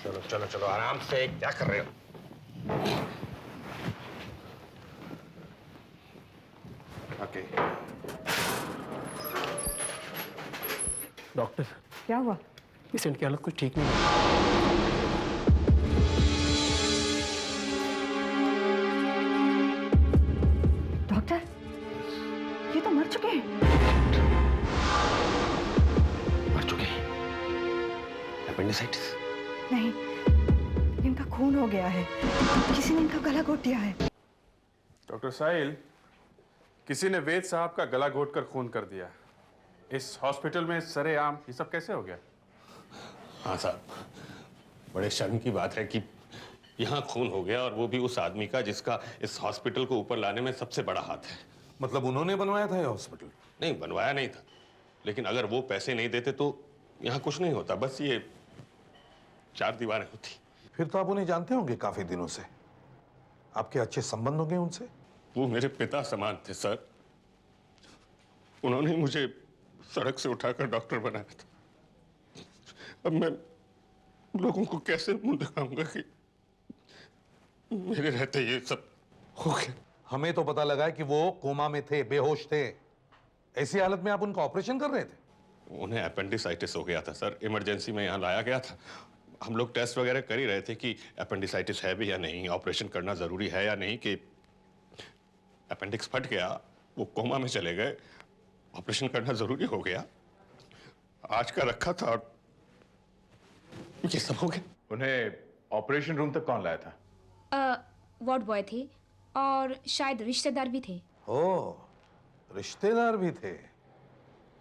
S16: चलो चलो चलो आराम से, क्या कर रहे हो? ओके।
S8: डॉक्टर,
S17: क्या हुआ?
S8: पेशेंट की हालत कुछ ठीक नहीं है।
S17: डॉक्टर, ये तो मर चुके हैं।
S8: मर चुके हैं? एपेंडिसाइटिस?
S17: नहीं, इनका खून हो गया है। किसी ने इनका गला घोट दिया है।
S4: डॉक्टर साहिल, किसी ने वेद साहब का गला घोटकर खून कर दिया। इस हॉस्पिटल में सरेआम ये सब कैसे हो गया?
S16: हाँ साहब, बड़े शर्म की बात है कि यहाँ खून हो गया, और वो भी उस आदमी का जिसका इस हॉस्पिटल को ऊपर लाने में सबसे बड़ा हाथ है।
S3: मतलब उन्होंने बनवाया था ये हॉस्पिटल?
S16: नहीं, बनवाया नहीं था, लेकिन अगर वो पैसे नहीं देते तो यहाँ कुछ नहीं होता, बस ये 4 दीवारें होती।
S3: फिर तो आप उन्हें जानते होंगे काफी दिनों से। आपके अच्छे संबंध होंगे उनसे?
S16: वो मेरे पिता समान थे सर। उन्होंने मुझे सड़क से उठाकर डॉक्टर बनाया था। अब मैं लोगों को कैसे मुंह दिखाऊंगा कि मेरे रहते ये सब हो गया?
S3: हमें तो पता लगा कि वो कोमा में थे, बेहोश थे। ऐसी हालत में आप उनका ऑपरेशन कर रहे थे?
S16: उन्हें अपेंडिसाइटिस हो गया था सर, इमरजेंसी में यहाँ लाया गया था। हम लोग टेस्ट वगैरह कर ही रहे थे कि अपेंडिसाइटिस है भी या नहीं, ऑपरेशन करना जरूरी है या नहीं, कि अपेंडिक्स फट गया, वो कोमा में चले गए, ऑपरेशन करना जरूरी हो गया। आज का रखा था और ये सब हो गया।
S2: उन्हें ऑपरेशन रूम तक कौन लाया था?
S6: वार्ड बॉय थे और शायद रिश्तेदार भी थे।
S3: ओह, रिश्तेदार भी थे।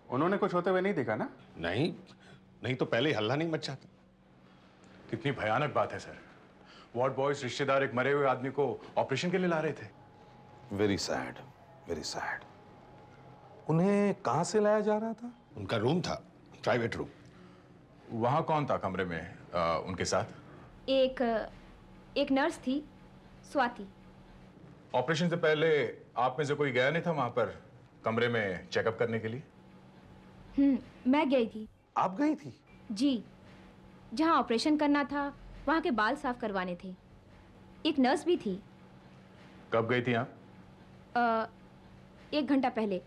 S4: उन्होंने कुछ होते हुए नहीं देखा ना?
S16: नहीं, नहीं तो पहले ही हल्ला नहीं मच जाता।
S2: कितनी भयानक बात है सर। वार्ड बॉयज रिश्तेदार एक मरे हुए आदमी को ऑपरेशन के लिए ला रहे थे।
S3: Very sad, very sad. उन्हें कहां से लाया जा रहा था?
S16: उनका रूम था, प्राइवेट रूम।
S2: वहां कौन था कमरे में उनके साथ?
S6: एक नर्स थी, स्वाति।
S2: ऑपरेशन से पहले आप में से कोई गया नहीं था वहां पर कमरे में चेकअप करने के लिए?
S6: मैं गई थी।
S3: आप गई थी?
S6: जी, जहाँ ऑपरेशन करना था वहाँ के बाल साफ करवाने थे। एक नर्स भी थी।
S2: कब गई थी आप?
S6: 1 घंटा पहले।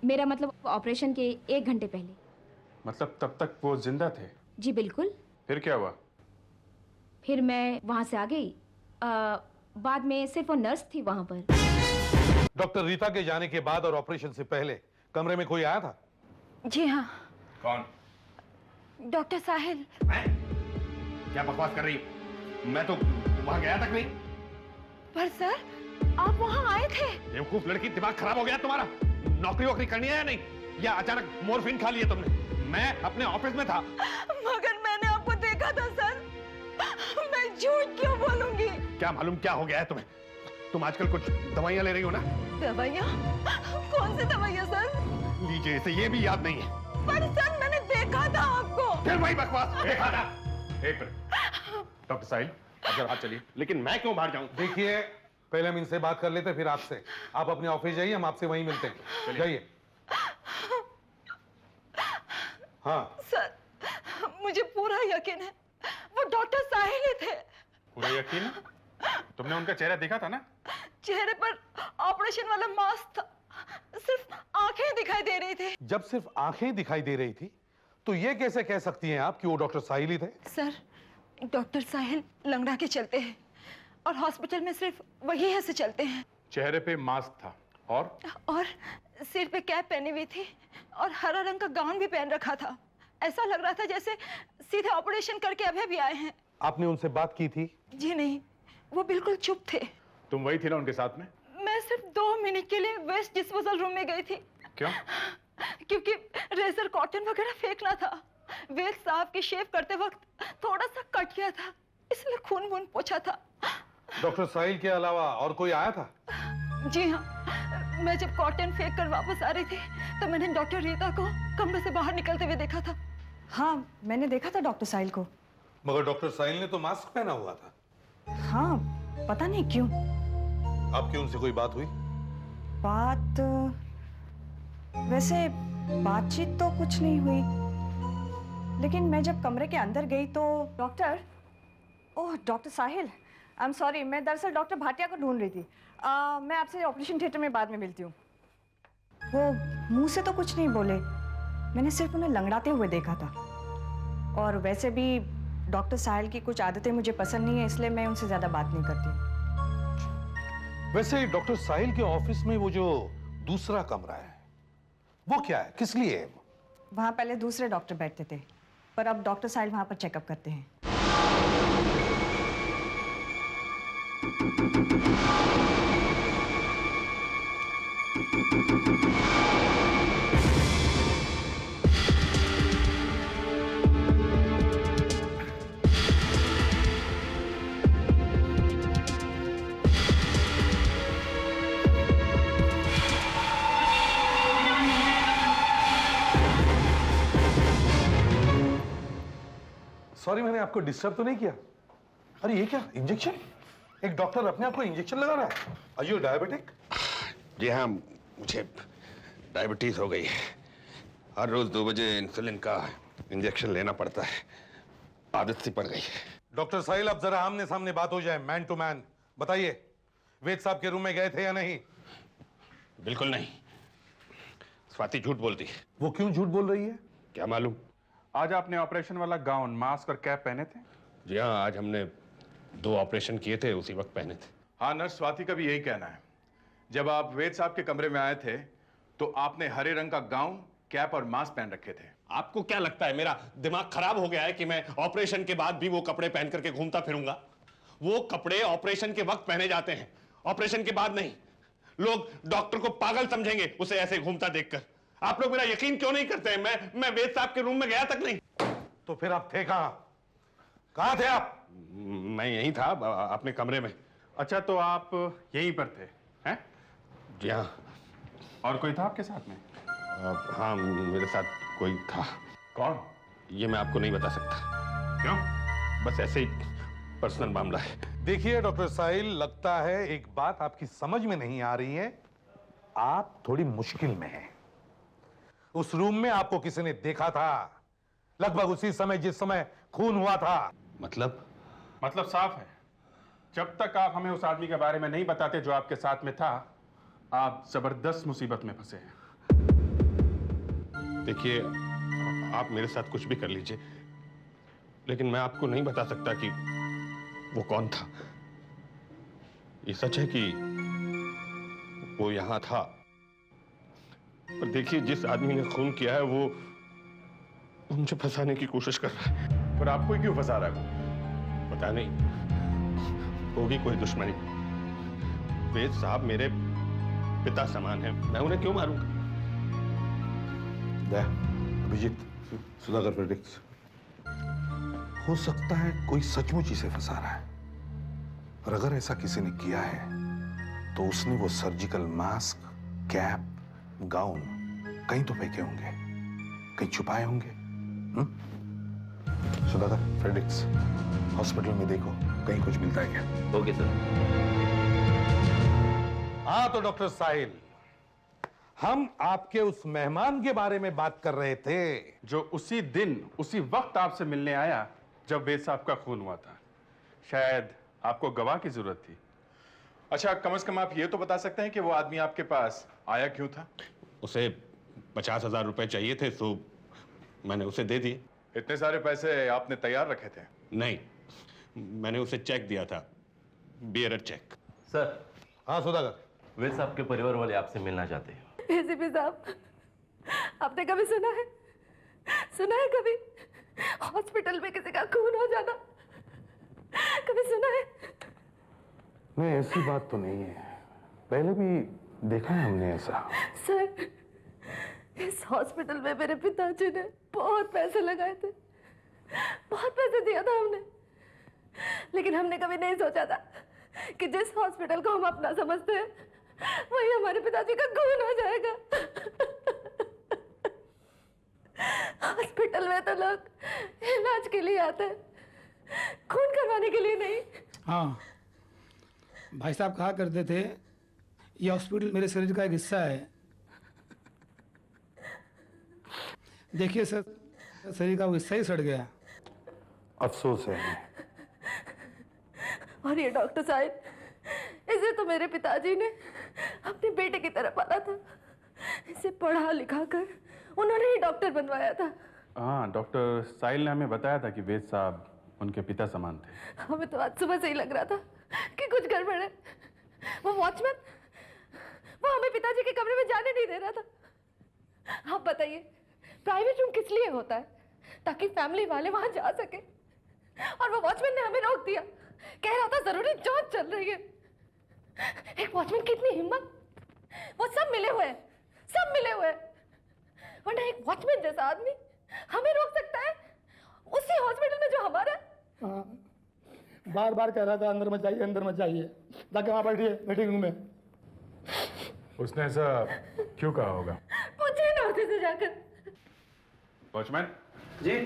S6: मेरा मतलब ऑपरेशन के 1 घंटे पहले।
S4: मतलब तब तक वो जिंदा थे?
S6: जी बिल्कुल।
S4: फिर क्या हुआ?
S6: फिर मैं वहाँ से आ गई। बाद में सिर्फ वो नर्स थी वहाँ पर।
S3: डॉक्टर रीता के जाने के बाद और ऑपरेशन से पहले कमरे में कोई आया था?
S6: जी हाँ।
S2: कौन?
S6: डॉक्टर साहिल।
S16: क्या बकवास कर रही? मैं तो वहां गया तक नहीं।
S6: पर सर आप वहाँ आए थे?
S16: बेवकूफ लड़की, दिमाग खराब हो गया तुम्हारा? नौकरी वोकरी करनी है या नहीं, या अचानक मोरफिन खा लिया तुमने? मैं अपने ऑफिस में था।
S6: मगर मैंने आपको देखा था सर। मैं झूठ क्यों बोलूंगी?
S16: क्या मालूम क्या हो गया है तुम्हें? तुम आजकल कुछ दवाइयां ले रही हो ना?
S6: दवाइयाँ? कौन सी दवाइयाँ सर?
S16: लीजिए, इसे ये भी याद नहीं है।
S6: पर सर मैंने देखा था आपको।
S16: फिर वही बकवास। देखा था।
S2: एक मिनट डॉक्टर साहिल, आप जरा हाथ चलिए।
S16: लेकिन मैं क्यों बाहर जाऊं?
S3: देखिए, पहले हम इनसे बात कर लेते, फिर आपसे। आप अपने ऑफिस जाइए, हम आपसे वहीं मिलते हैं। जाइए। हाँ
S6: सर, मुझे पूरा यकीन है वो डॉक्टर साहिल ही थे।
S4: पूरा यकीन? तुमने उनका चेहरा देखा था ना?
S6: चेहरे पर ऑपरेशन वाला मास्क था, सिर्फ आंखें दिखाई दे रही थी।
S3: जब सिर्फ आंखें दिखाई दे रही थी तो ये कैसे कह सकती हैं आप कि वो डॉक्टर साहिल ही थे?
S6: सर, डॉक्टर साहिल लंगड़ा के चलते हैं और हॉस्पिटल में सिर्फ वही ऐसे चलते हैं।
S2: चेहरे पे मास्क था
S6: और सिर पे कैप पहनी हुई थी और हरा रंग का गाउन भी पहन रखा था। ऐसा लग रहा था जैसे सीधे ऑपरेशन करके अभी भी आए हैं।
S3: आपने उनसे बात की थी?
S6: जी नहीं, वो बिल्कुल चुप थे।
S2: तुम वही थी ना उनके साथ में?
S6: मैं सिर्फ 2 मिनट के लिए वेस्ट डिस्पोजल रूम में गई थी।
S2: क्यों?
S6: क्योंकि रेजर कॉटन वगैरह फेंकना था। वेद साहब की शेव करते वक्त थोड़ा सा कट गया था, इसलिए खून वून पोंछा था।
S3: डॉक्टर साहिल के अलावा और कोई आया था?
S6: जी हाँ, मैं जब कॉटन फेंक कर वापस आ रही थी तो मैंने डॉक्टर रीता को कमरे से बाहर निकलते हुए देखा था।
S17: हाँ, मैंने देखा था डॉक्टर साहिल को।
S3: मगर डॉक्टर साहिल ने तो मास्क पहना हुआ था।
S17: हाँ, पता नहीं क्यों।
S3: आपकी उनसे कोई बात हुई?
S17: बात वैसे बातचीत तो कुछ नहीं हुई, लेकिन मैं जब कमरे के अंदर गई तो doctor Sahil, I am sorry, मैं दरअसल डॉक्टर भाटिया को ढूंढ रही थी। मैं आपसे ऑपरेशन थिएटर में बाद में मिलती हूँ। वो मुंह से तो कुछ नहीं बोले, मैंने सिर्फ उन्हें लंगड़ाते हुए देखा था। और वैसे भी डॉक्टर साहिल की कुछ आदतें मुझे पसंद नहीं है, इसलिए मैं उनसे ज्यादा बात नहीं करती।
S3: वैसे डॉक्टर साहिल के ऑफिस में वो जो दूसरा कमरा है, वो क्या है, किस लिए है?
S17: वहाँ पहले दूसरे डॉक्टर बैठते थे, पर अब डॉक्टर साहिल वहाँ पर चेकअप करते हैं।
S3: सॉरी, मैंने आपको डिस्टर्ब तो नहीं किया? अरे ये क्या, इंजेक्शन? एक डॉक्टर अपने आप को इंजेक्शन लगा रहा है? Are you diabetic?
S16: जी हाँ, मुझे डायबिटीज हो गई है। हर रोज 2 बजे इंसुलिन का इंजेक्शन लेना पड़ता है, आदत सी पड़ गई है।
S3: डॉक्टर साहिल, अब जरा आमने सामने बात हो जाए, मैन टू मैन। बताइए, वेद साहब के रूम में गए थे या नहीं?
S16: बिल्कुल नहीं। स्वाति झूठ बोलती है।
S3: वो क्यों झूठ बोल रही है?
S16: क्या मालूम।
S4: आज आपने ऑपरेशन वाला गाउन, मास्क और कैप पहने थे?
S16: जी हाँ, आज हमने 2 ऑपरेशन किए थे, उसी वक्त पहने थे।
S2: हाँ, नर्स स्वाति का भी यही कहना है। जब आप वेद साहब के कमरे में आए थे तो आपने हरे रंग का गाउन, कैप और मास्क पहन रखे थे।
S16: आपको क्या लगता है मेरा दिमाग खराब हो गया है कि मैं ऑपरेशन के बाद भी वो कपड़े पहन करके घूमता फिरूंगा? वो कपड़े ऑपरेशन के वक्त पहने जाते हैं, ऑपरेशन के बाद नहीं। लोग डॉक्टर को पागल समझेंगे उसे ऐसे घूमता देखकर। आप लोग मेरा यकीन क्यों नहीं करते हैं? मैं वेद साहब के रूम में गया तक नहीं।
S3: तो फिर आप थे कहां? कहां थे आप?
S16: मैं यहीं था, अपने कमरे में।
S4: अच्छा, तो आप यहीं पर थे, हैं?
S16: जी हाँ।
S4: और कोई था आपके साथ में?
S16: हाँ, मेरे साथ कोई था।
S4: कौन?
S16: ये मैं आपको नहीं बता सकता।
S4: क्यों?
S16: बस ऐसे ही पर्सनल मामला है।
S3: देखिए डॉक्टर साहिल, लगता है एक बात आपकी समझ में नहीं आ रही है। आप थोड़ी मुश्किल में हैं। उस रूम में आपको किसी ने देखा था, लगभग उसी समय जिस समय खून हुआ था।
S4: मतलब साफ है, जब तक आप हमें उस आदमी के बारे में नहीं बताते जो आपके साथ में था, आप जबरदस्त मुसीबत में फंसे हैं।
S16: देखिए, आप मेरे साथ कुछ भी कर लीजिए, लेकिन मैं आपको नहीं बता सकता कि वो कौन था। ये सच है कि वो यहां था, पर देखिए, जिस आदमी ने खून किया है वो मुझे फंसाने की कोशिश कर रहा है।
S2: पर आपको क्यों फंसा रहा है?
S16: पता नहीं, होगी कोई दुश्मनी। वेद साहब मेरे पिता समान है, मैं उन्हें क्यों मारूंगा?
S3: अभिजीत, सुधाकर प्रेडिक्स, हो सकता है कोई सचमुच इसे फंसा रहा है। और अगर ऐसा किसी ने किया है तो उसने वो सर्जिकल मास्क, कैप, गाउन कहीं तो फेंके होंगे, कहीं छुपाए होंगे। सुधाकर, फ्रेडिक्स, हॉस्पिटल में देखो, कहीं कुछ मिलता है क्या?
S7: Okay sir.
S3: हाँ, तो डॉक्टर साहिल, हम आपके उस मेहमान के बारे में बात कर रहे थे
S4: जो उसी दिन, उसी वक्त आपसे मिलने आया जब वेद साहब का खून हुआ था। शायद आपको गवाह की जरूरत थी।
S2: अच्छा, कम से कम आप ये तो बता सकते हैं कि वो आदमी आपके पास आया क्यों था?
S16: उसे 50,000 रुपए चाहिए थे, तो मैंने उसे दे दिए।
S2: इतने सारे पैसे आपने तैयार रखे थे?
S16: नहीं, मैंने उसे चेक दिया था, बियरर चेक।
S8: सर।
S3: हाँ सुधाकर।
S8: वेद साहब के परिवार वाले आपसे मिलना चाहते हैं।
S6: एसीपी साहब, आपने कभी सुना है कभी हॉस्पिटल में किसी का खून हो जाना? कभी सुना है?
S3: नहीं, ऐसी बात तो नहीं है, पहले भी देखा है हमने ऐसा।
S6: सर, इस हॉस्पिटल में मेरे पिताजी ने बहुत पैसे लगाए थे, बहुत पैसे दिया था हमने, लेकिन हमने कभी नहीं सोचा था कि जिस हॉस्पिटल को हम अपना समझते हैं वही हमारे पिताजी का खून हो जाएगा। हॉस्पिटल में तो लोग इलाज के लिए आते हैं, खून करवाने के लिए नहीं।
S10: हाँ, भाई साहब कहा करते थे ये हॉस्पिटल मेरे शरीर का एक हिस्सा है। देखिए सर, शरीर का वो हिस्सा ही सड़ गया।
S3: अफसोस है।
S6: और ये डॉक्टर साहब, इसे तो मेरे पिताजी ने अपने बेटे की तरह पाला था। इसे पढ़ा लिखा कर उन्होंने ही डॉक्टर बनवाया था।
S4: हाँ, डॉक्टर साहिल ने हमें बताया था कि वेद साहब उनके पिता समान थे।
S6: हमें तो आज सुबह से ही लग रहा था कि कुछ गड़बड़ है। वो वॉचमैन, वो हमें पिताजी के कमरे में जाने नहीं दे रहा था। आप बताइए, प्राइवेट रूम किस लिए होता है? ताकि फैमिली वाले वहां जा सके। और वो वॉचमैन ने हमें रोक दिया, कह रहा था जरूरी जांच चल रही है। एक वॉचमैन की इतनी हिम्मत! वो सब मिले हुए हैं, सब मिले हुए हैं। वरना एक वॉचमैन जैसा आदमी हमें रोक सकता है उसी हॉस्पिटल में जो हमारा है।
S10: बार बार कह रहा था अंदर मत जाइए, अंदर मत जाइए। जाके वहाँ बैठिए मीटिंग रूम में।
S4: उसने ऐसा क्यों कहा होगा?
S6: पूछिए ना उसे से जाकर।
S4: वॉचमैन
S11: जी।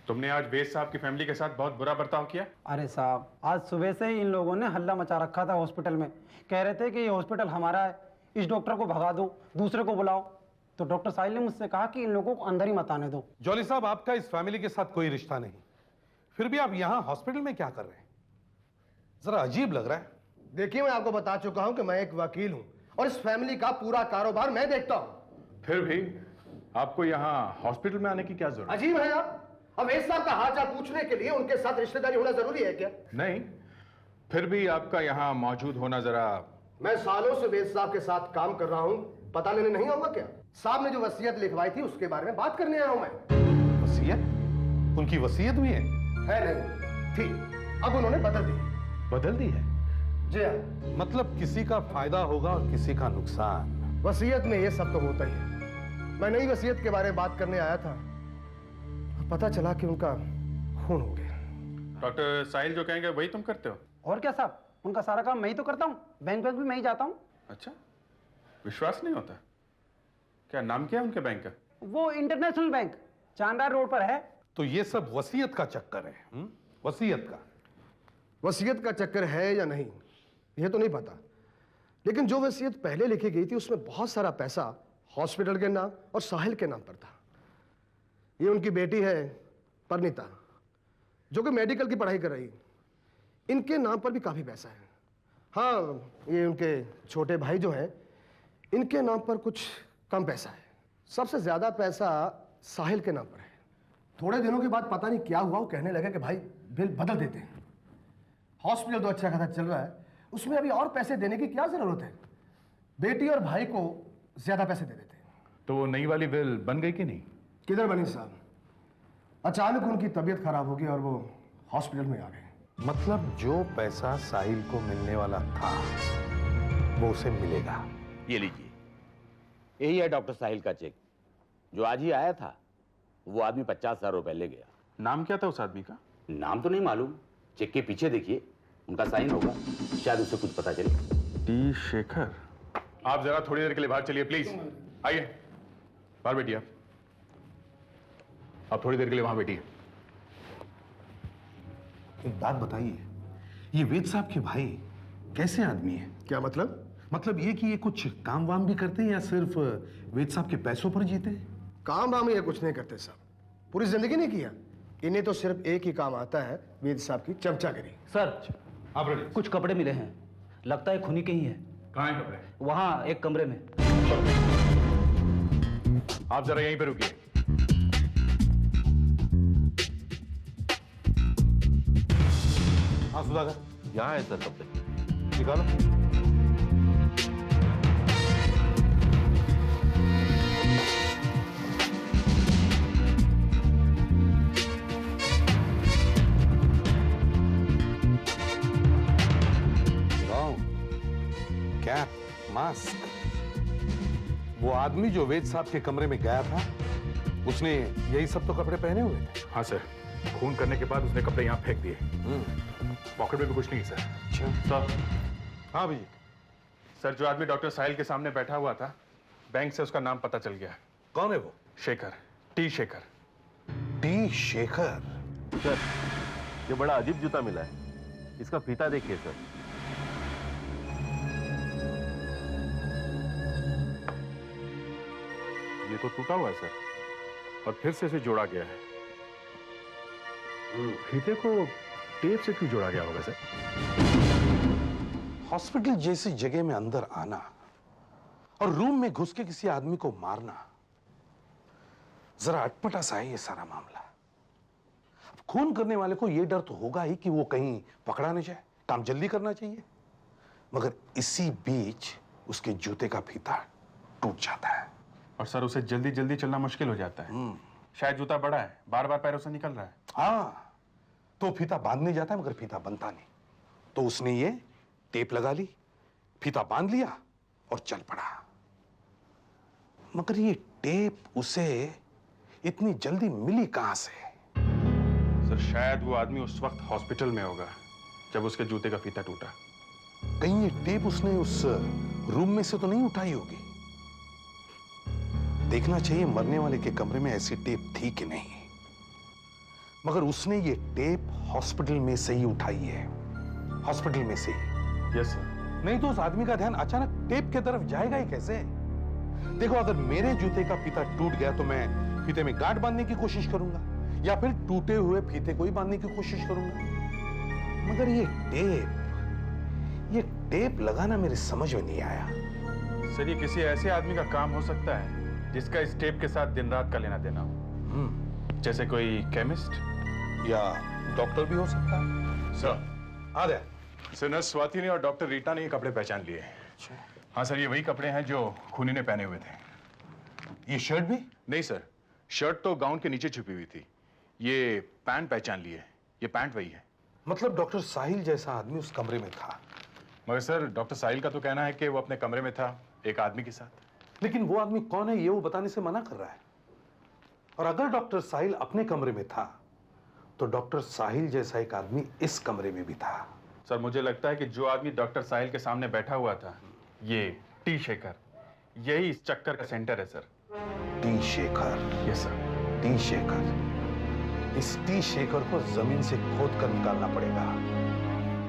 S4: तुमने आज वेद साहब की फैमिली के साथ बहुत बुरा बर्ताव किया।
S10: अरे साहब, आज सुबह से ही इन लोगों ने हल्ला मचा रखा था हॉस्पिटल में। कह रहे थे कि ये हॉस्पिटल हमारा है, इस डॉक्टर को भगा दो, दूसरे को बुलाओ। तो डॉक्टर साहिल ने मुझसे कहा कि इन लोगों को अंदर ही मत आने दो।
S3: जॉली साहब, आपका इस फैमिली के साथ कोई रिश्ता नहीं, फिर भी आप यहाँ हॉस्पिटल में क्या कर रहे हैं? जरा अजीब लग रहा है।
S18: देखिए, मैं आपको बता चुका हूं कि मैं एक वकील हूं और इस फैमिली का पूरा कारोबार मैं देखता हूं।
S2: फिर भी आपको यहाँ हॉस्पिटल में आने की क्या जरूरत?
S18: अजीब है आप। अब वेद साहब का हाल चाल पूछने के लिए उनके साथ रिश्तेदारी होना जरूरी है क्या?
S2: नहीं, फिर भी आपका यहाँ मौजूद होना जरा।
S18: मैं सालों से वेद साहब के साथ काम कर रहा हूं, पता लेने नहीं होगा क्या? साहब ने जो वसीयत लिखवाई थी उसके बारे में बात करने आया हूं मैं।
S3: वसीयत? उनकी वसीयत भी है?
S18: नहीं थी, अब उन्होंने बदल दी।
S3: बदल दी है?
S18: जी हाँ।
S3: मतलब किसी का फायदा होगा और किसी का नुकसान।
S18: वसीयत में ये सब तो होता ही है। मैं नई वसीयत के बारे में बात करने आया था, पता चला कि उनका खून हो गया।
S4: डॉक्टर साहिल जो कहेंगे वही तुम करते हो?
S10: और क्या साहब, उनका सारा काम मैं ही तो करता हूँ। बैंक भी मैं ही जाता हूँ।
S4: अच्छा, विश्वास नहीं होता? क्या नाम क्या है उनके बैंक का?
S10: वो इंटरनेशनल बैंक चांदा रोड पर है।
S3: तो ये सब वसीयत का चक्कर है? वसीयत का?
S18: वसीयत का चक्कर है या नहीं ये तो नहीं पता, लेकिन जो वसीयत पहले लिखी गई थी उसमें बहुत सारा पैसा हॉस्पिटल के नाम और साहिल के नाम पर था। ये उनकी बेटी है परनीता, जो कि मेडिकल की पढ़ाई कर रही। इनके नाम पर भी काफी पैसा है। हाँ, ये उनके छोटे भाई जो हैं, इनके नाम पर कुछ कम पैसा है। सबसे ज्यादा पैसा साहिल के नाम पर है। थोड़े दिनों के बाद पता नहीं क्या हुआ, वो कहने लगे कि भाई बिल बदल देते हैं। हॉस्पिटल तो अच्छा खासा चल रहा है, उसमें अभी और पैसे देने की क्या जरूरत है? बेटी और भाई को ज्यादा पैसे दे देते हैं।
S2: तो वो नई वाली बिल बन गई कि नहीं?
S18: किधर बनी साहब? अचानक उनकी तबीयत खराब हो गई और वो हॉस्पिटल में आ गए।
S3: मतलब जो पैसा साहिल को मिलने वाला था वो उसे मिलेगा।
S19: ये लीजिए, यही है डॉक्टर साहिल का चेक जो आज ही आया था। वो आदमी 50,000 रुपए ले गया।
S4: नाम क्या था उस आदमी का?
S19: नाम तो नहीं मालूम, चेक के पीछे देखिए, उनका साइन होगा, शायद उसे कुछ पता चले।
S4: टी शेखर।
S2: आप जरा थोड़ी देर के लिए बाहर चलिए प्लीज। आइए बाहर बैठिए। आप थोड़ी देर के लिए वहां बैठिए।
S3: एक बात बताइए, ये वेद साहब के भाई कैसे आदमी है?
S18: क्या मतलब?
S3: मतलब ये कि ये कुछ काम वाम भी करते हैं या सिर्फ वेद साहब के पैसों पर जीते हैं?
S18: काम वाम ये कुछ नहीं करते साहब, पूरी जिंदगी नहीं किया। इन्हें तो सिर्फ एक ही काम आता है, वेद साहब की चमचागिरी।
S10: सर,
S3: आप
S10: कुछ कपड़े मिले हैं, लगता है खूनी के ही है।
S2: कहाँ हैं कपड़े?
S10: वहाँ एक कमरे में।
S2: आप जरा यहीं पे रुकिए।
S3: हाँ सुधाकर, यहाँ है सर कपड़े, निकालो। Cap, mask. वो आदमी जो वेद साहब के कमरे में गया था, उसने यही सब तो कपड़े पहने हुए थे।
S2: हाँ सर, खून करने के बाद उसने कपड़े यहाँ फेंक दिए। पॉकेट में भी कुछ नहीं सर।
S3: अच्छा। हाँ भैया।
S2: सर, जो आदमी डॉक्टर साहिल के सामने बैठा हुआ था, बैंक से उसका नाम पता चल गया।
S3: कौन है वो?
S2: Shekhar, T Shekhar.
S3: T Shekhar?
S20: Sir, ये बड़ा अजीब जूता मिला है। इसका फीता देखिए सर।
S2: ये तो टूटा हुआ है सर, और फिर से इसे जोड़ा गया है। फीते को टेप से क्यों जोड़ा गया होगा सर?
S3: हॉस्पिटल जैसी जगह में अंदर आना और रूम में घुस के किसी आदमी को मारना, जरा अटपटा सा है ये सारा मामला। अब खून करने वाले को यह डर तो होगा ही कि वो कहीं पकड़ा न जाए, काम जल्दी करना चाहिए। मगर इसी बीच उसके जूते का फीता टूट जाता है।
S2: और सर, उसे जल्दी जल्दी चलना मुश्किल हो जाता है। शायद जूता बड़ा है, बार बार पैरों से निकल रहा है।
S3: हाँ, तो फीता बांधने जाता है मगर फीता बनता नहीं, तो उसने ये टेप लगा ली, फीता बांध लिया और चल पड़ा। मगर ये टेप उसे इतनी जल्दी मिली कहां से?
S2: सर, शायद वो आदमी उस वक्त हॉस्पिटल में होगा जब उसके जूते का फीता टूटा।
S3: कहीं ये टेप उसने उस रूम में से तो नहीं उठाई होगी। देखना चाहिए मरने वाले के कमरे में ऐसी टेप थी कि नहीं, मगर उसने ये टेप हॉस्पिटल में से ही उठाई है, हॉस्पिटल में से ही।
S2: Yes sir.
S3: नहीं तो उस आदमी का ध्यान अचानक टेप की तरफ जाएगा ही कैसे? देखो, अगर मेरे जूते का फीता टूट गया तो मैं फीते में गांठ बांधने की कोशिश करूंगा, या फिर टूटे हुए फीते को ही बांधने की कोशिश करूंगा। मगर ये टेप लगाना मेरे समझ में नहीं आया।
S2: सर, ये किसी ऐसे आदमी का काम हो सकता है जिसका इस टेप के साथ दिन रात का लेना देना हो। जैसे कोई केमिस्ट
S3: या डॉक्टर भी हो सकता है।
S2: सर,
S3: आ गया।
S2: सर, नर्स स्वाति ने और डॉक्टर रीटा ने ये कपड़े पहचान लिए। हाँ सर, ये वही कपड़े हैं जो खूनी ने पहने हुए थे।
S3: ये शर्ट भी?
S2: नहीं सर, शर्ट तो गाउन के नीचे छुपी हुई थी। ये पैंट पहचान लिए, ये पैंट वही है।
S3: मतलब डॉक्टर साहिल जैसा आदमी उस कमरे में था।
S2: मगर सर, डॉक्टर साहिल का तो कहना है कि वो अपने कमरे में था एक आदमी के साथ।
S3: लेकिन वो आदमी कौन है ये वो बताने से मना कर रहा है। और अगर डॉक्टर साहिल अपने कमरे में था तो डॉक्टर साहिल जैसा एक आदमी इस कमरे में भी था।
S2: सर, मुझे लगता है कि जो आदमी डॉक्टर साहिल के सामने बैठा हुआ था, ये टी शेखर, यही इस चक्कर का सेंटर है sir.
S3: T Shekhar?
S2: Yes sir.
S3: T Shekhar? इस टी शेखर को जमीन से खोद कर निकालना पड़ेगा।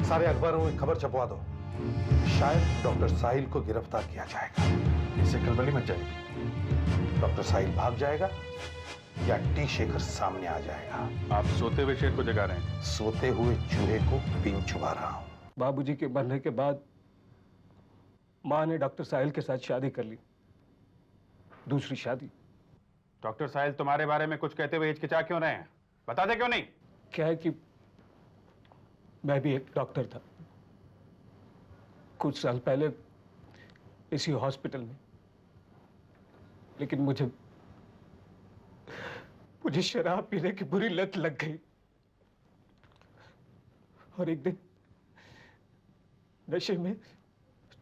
S3: सारे अखबारों में खबर छपवा दो, शायद डॉक्टर साहिल को गिरफ्तार किया जाएगा।
S2: इससे खलबली मच जाएगी।
S3: डॉक्टर साहिल भाग जाएगा या टी शेखर सामने आ जाएगा।
S2: आप सोते हुए शेर को जगा रहे हैं।
S3: सोते हुए चूहे को बीन चुबा रहा हूं।
S20: बाबूजी के मरने के बाद माँ ने डॉक्टर साहिल के साथ शादी कर ली, दूसरी शादी।
S2: डॉक्टर साहिल तुम्हारे बारे में कुछ कहते हुए हिचकिचा क्यों रहे हैं? बता दे क्यों नहीं?
S20: क्या है कि मैं भी एक डॉक्टर था कुछ साल पहले इसी हॉस्पिटल में, लेकिन मुझे शराब पीने की बुरी लत लग गई और एक दिन नशे में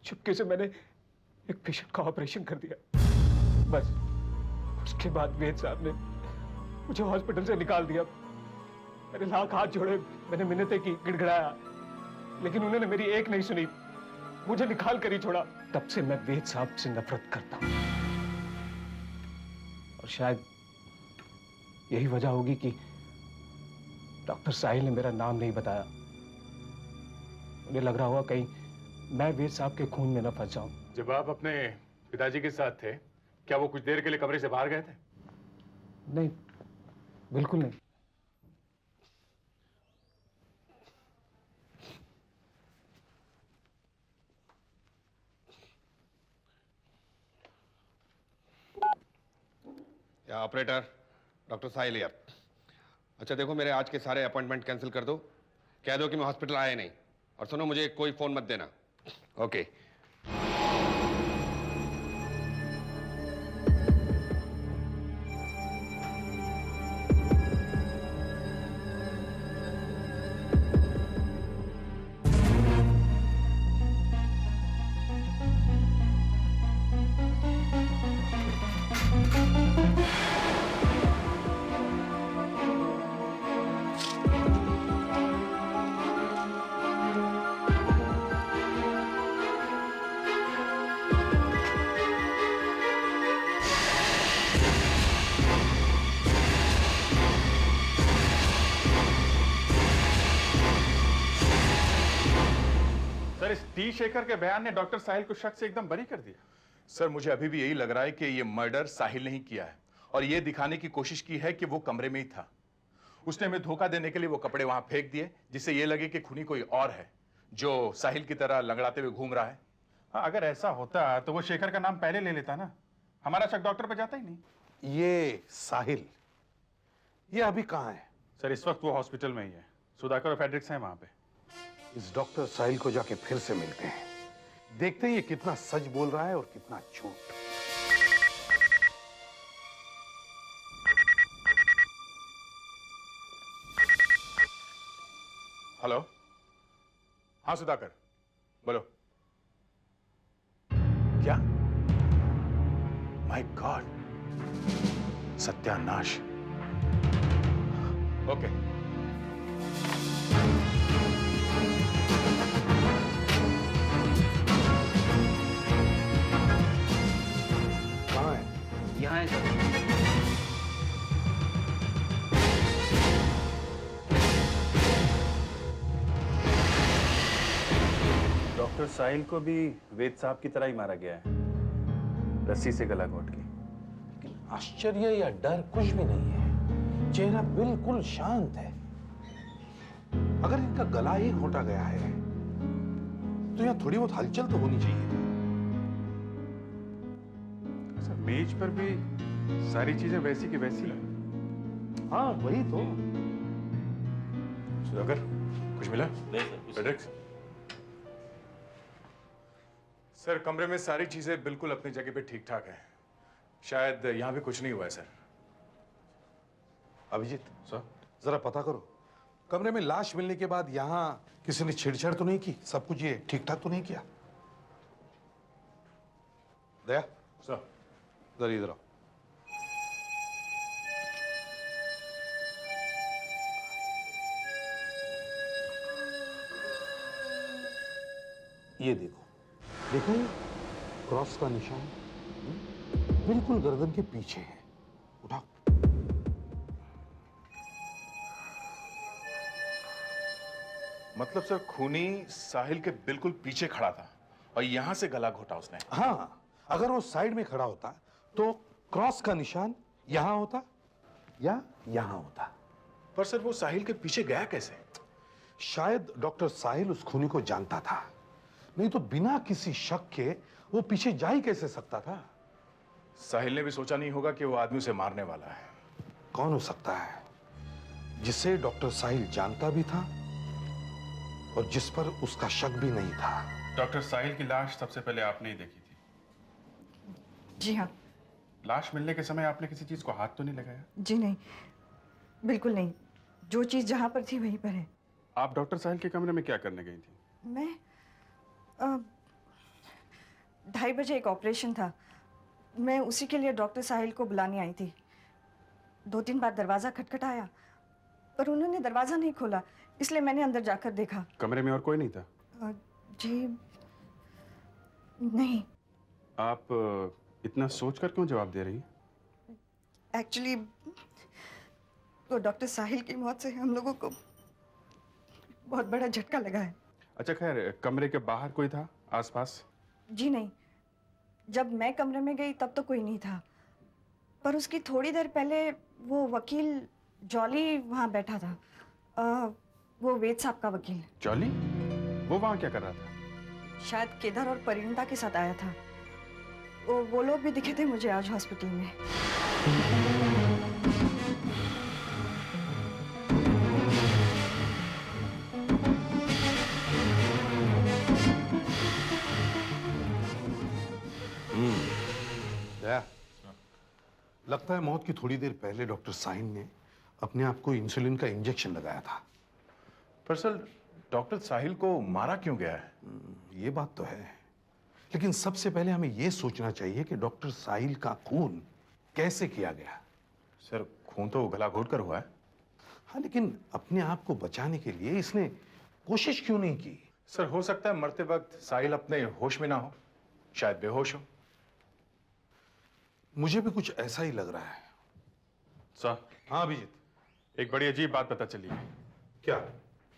S20: चुपके से मैंने एक पेशेंट का ऑपरेशन कर दिया। बस उसके बाद वेद साहब ने मुझे हॉस्पिटल से निकाल दिया। मैंने लाख हाथ जोड़े, मैंने मिन्नतें की, गिड़गिड़ाया, लेकिन उन्होंने मेरी एक नहीं सुनी, मुझे निकाल कर ही छोड़ा। तब से मैं वेद साहब से नफरत करता हूं और शायद यही वजह होगी कि डॉक्टर साहिल ने मेरा नाम नहीं बताया। उन्हें लग रहा होगा कहीं मैं वेद साहब के खून में न फंस जाऊं।
S2: जब आप अपने पिताजी के साथ थे, क्या वो कुछ देर के लिए कमरे से बाहर गए थे?
S20: नहीं, बिल्कुल नहीं।
S16: या ऑपरेटर, डॉक्टर साहिल यार। अच्छा देखो, मेरे आज के सारे अपॉइंटमेंट कैंसिल कर दो। कह दो कि मैं हॉस्पिटल आया नहीं। और सुनो, मुझे कोई फोन मत देना। ओके।
S4: सर, इस टी शेखर के बयान ने डॉक्टर साहिल को शक से एकदम बरी कर दिया।
S2: सर, मुझे अभी भी यही लग रहा है कि ये मर्डर साहिल ने ही किया है और ये दिखाने की कोशिश की है कि वो कमरे में ही था। उसने हमें धोखा देने के लिए वो कपड़े वहां फेंक दिए जिससे ये लगे कि खूनी कोई और है जो साहिल की तरह लंगड़ाते हुए घूम रहा है।
S4: हाँ, अगर ऐसा होता तो वो शेखर का नाम पहले ले लेता ना। हमारा शक डॉक्टर पे जाता ही नहीं।
S3: ये साहिल, ये अभी कहाँ है?
S4: सर, इस वक्त वो हॉस्पिटल में ही है। सुधाकर और फेड्रिक्स हैं वहां पे।
S3: इस डॉक्टर साहिल को जाके फिर से मिलते हैं, देखते हैं ये कितना सच बोल रहा है और कितना झूठ।
S2: हेलो, हाँ सुधाकर, बोलो। क्या? माय गॉड, सत्यानाश। ओके।
S3: कहाँ है?
S11: यहाँ है सर।
S4: डॉक्टर साहिल को भी वेद साहब की तरह ही मारा गया है, रस्सी से गला घोट के।
S3: लेकिन आश्चर्य या डर कुछ भी नहीं है, चेहरा बिल्कुल शांत है। अगर इनका गला ही घोटा गया है तो यहाँ थोड़ी बहुत हलचल तो होनी चाहिए।
S4: सर, मेज पर भी सारी चीजें वैसी की वैसी हैं।
S3: हाँ, वही तो।
S2: सुधाकर, कुछ मिला?
S7: नहीं सर।
S2: फेड्रिक्स? सर, कमरे में सारी चीजें बिल्कुल अपनी जगह पे ठीक ठाक हैं। शायद यहां भी कुछ नहीं हुआ है सर।
S3: अभिजीत
S2: सर,
S3: जरा पता करो, कमरे में लाश मिलने के बाद यहाँ किसी ने छेड़छाड़ तो नहीं की? सब कुछ ये ठीक ठाक तो नहीं किया? दया
S2: सर,
S3: जरा इधर आओ। ये देखो, देखो ये क्रॉस का निशान बिल्कुल गर्दन के पीछे है। उठाओ।
S2: मतलब सर, खूनी साहिल के बिल्कुल पीछे खड़ा था और यहां से गला घोटा उसने।
S3: हाँ, अगर वो साइड में खड़ा होता तो क्रॉस का निशान यहां होता या यहां होता।
S2: पर सर, वो साहिल के पीछे गया कैसे?
S3: शायद डॉक्टर साहिल उस खूनी को जानता था, नहीं तो बिना किसी शक के वो पीछे जा ही कैसे सकता था?
S2: साहिल ने भी सोचा नहीं होगा कि वो आदमी उसे मारने वाला है।
S3: कौन हो सकता है जिसे डॉक्टर साहिल जानता भी था और जिस पर उसका शक भी नहीं था?
S4: डॉक्टर साहिल की लाश सबसे पहले आपने ही देखी थी।
S17: जी हाँ।
S4: लाश मिलने के समय आपने किसी चीज को हाथ तो नहीं लगाया?
S17: जी नहीं, बिल्कुल नहीं। जो चीज़ जहाँ पर थी वहीं पर है।
S4: आप डॉक्टर साहिल के कमरे में क्या करने गई थी?
S17: मैं 2:30 बजे एक ऑपरेशन था, मैं उसी के लिए डॉक्टर साहिल को बुलाने आई थी। 2-3 बार दरवाज़ा खटखटाया पर उन्होंने दरवाज़ा नहीं खोला, इसलिए मैंने अंदर जाकर देखा।
S4: कमरे में और कोई नहीं था?
S17: जी नहीं।
S4: आप इतना सोचकर क्यों जवाब दे रही हैं?
S17: एक्चुअली तो डॉक्टर साहिल की मौत से हम लोगों को बहुत बड़ा झटका लगा है।
S4: अच्छा खैर, कमरे के बाहर कोई था आसपास?
S17: जी नहीं, जब मैं कमरे में गई तब तो कोई नहीं था, पर उसकी थोड़ी देर पहले वो वकील जॉली वहाँ बैठा था। वो वेद साहब का वकील।
S4: जॉली? वो वहाँ क्या कर रहा था?
S17: शायद केदार और परिणीता के साथ आया था। वो लोग भी दिखे थे मुझे आज हॉस्पिटल में।
S3: लगता है मौत की थोड़ी देर पहले डॉक्टर साहिल ने अपने आप को इंसुलिन का इंजेक्शन लगाया था।
S2: पर सर, डॉक्टर साहिल को मारा क्यों गया है?
S3: ये बात तो है, लेकिन सबसे पहले हमें यह सोचना चाहिए कि डॉक्टर साहिल का खून कैसे किया गया।
S2: सर, खून तो गला घोट कर हुआ है।
S3: हाँ, लेकिन अपने आप को बचाने के लिए इसने कोशिश क्यों नहीं की?
S2: सर, हो सकता है मरते वक्त साहिल अपने होश में ना हो, शायद बेहोश हो।
S3: मुझे भी कुछ ऐसा ही लग रहा है।
S2: सर।
S3: हाँ अभिजीत,
S2: एक बड़ी अजीब बात पता चली है।
S3: क्या?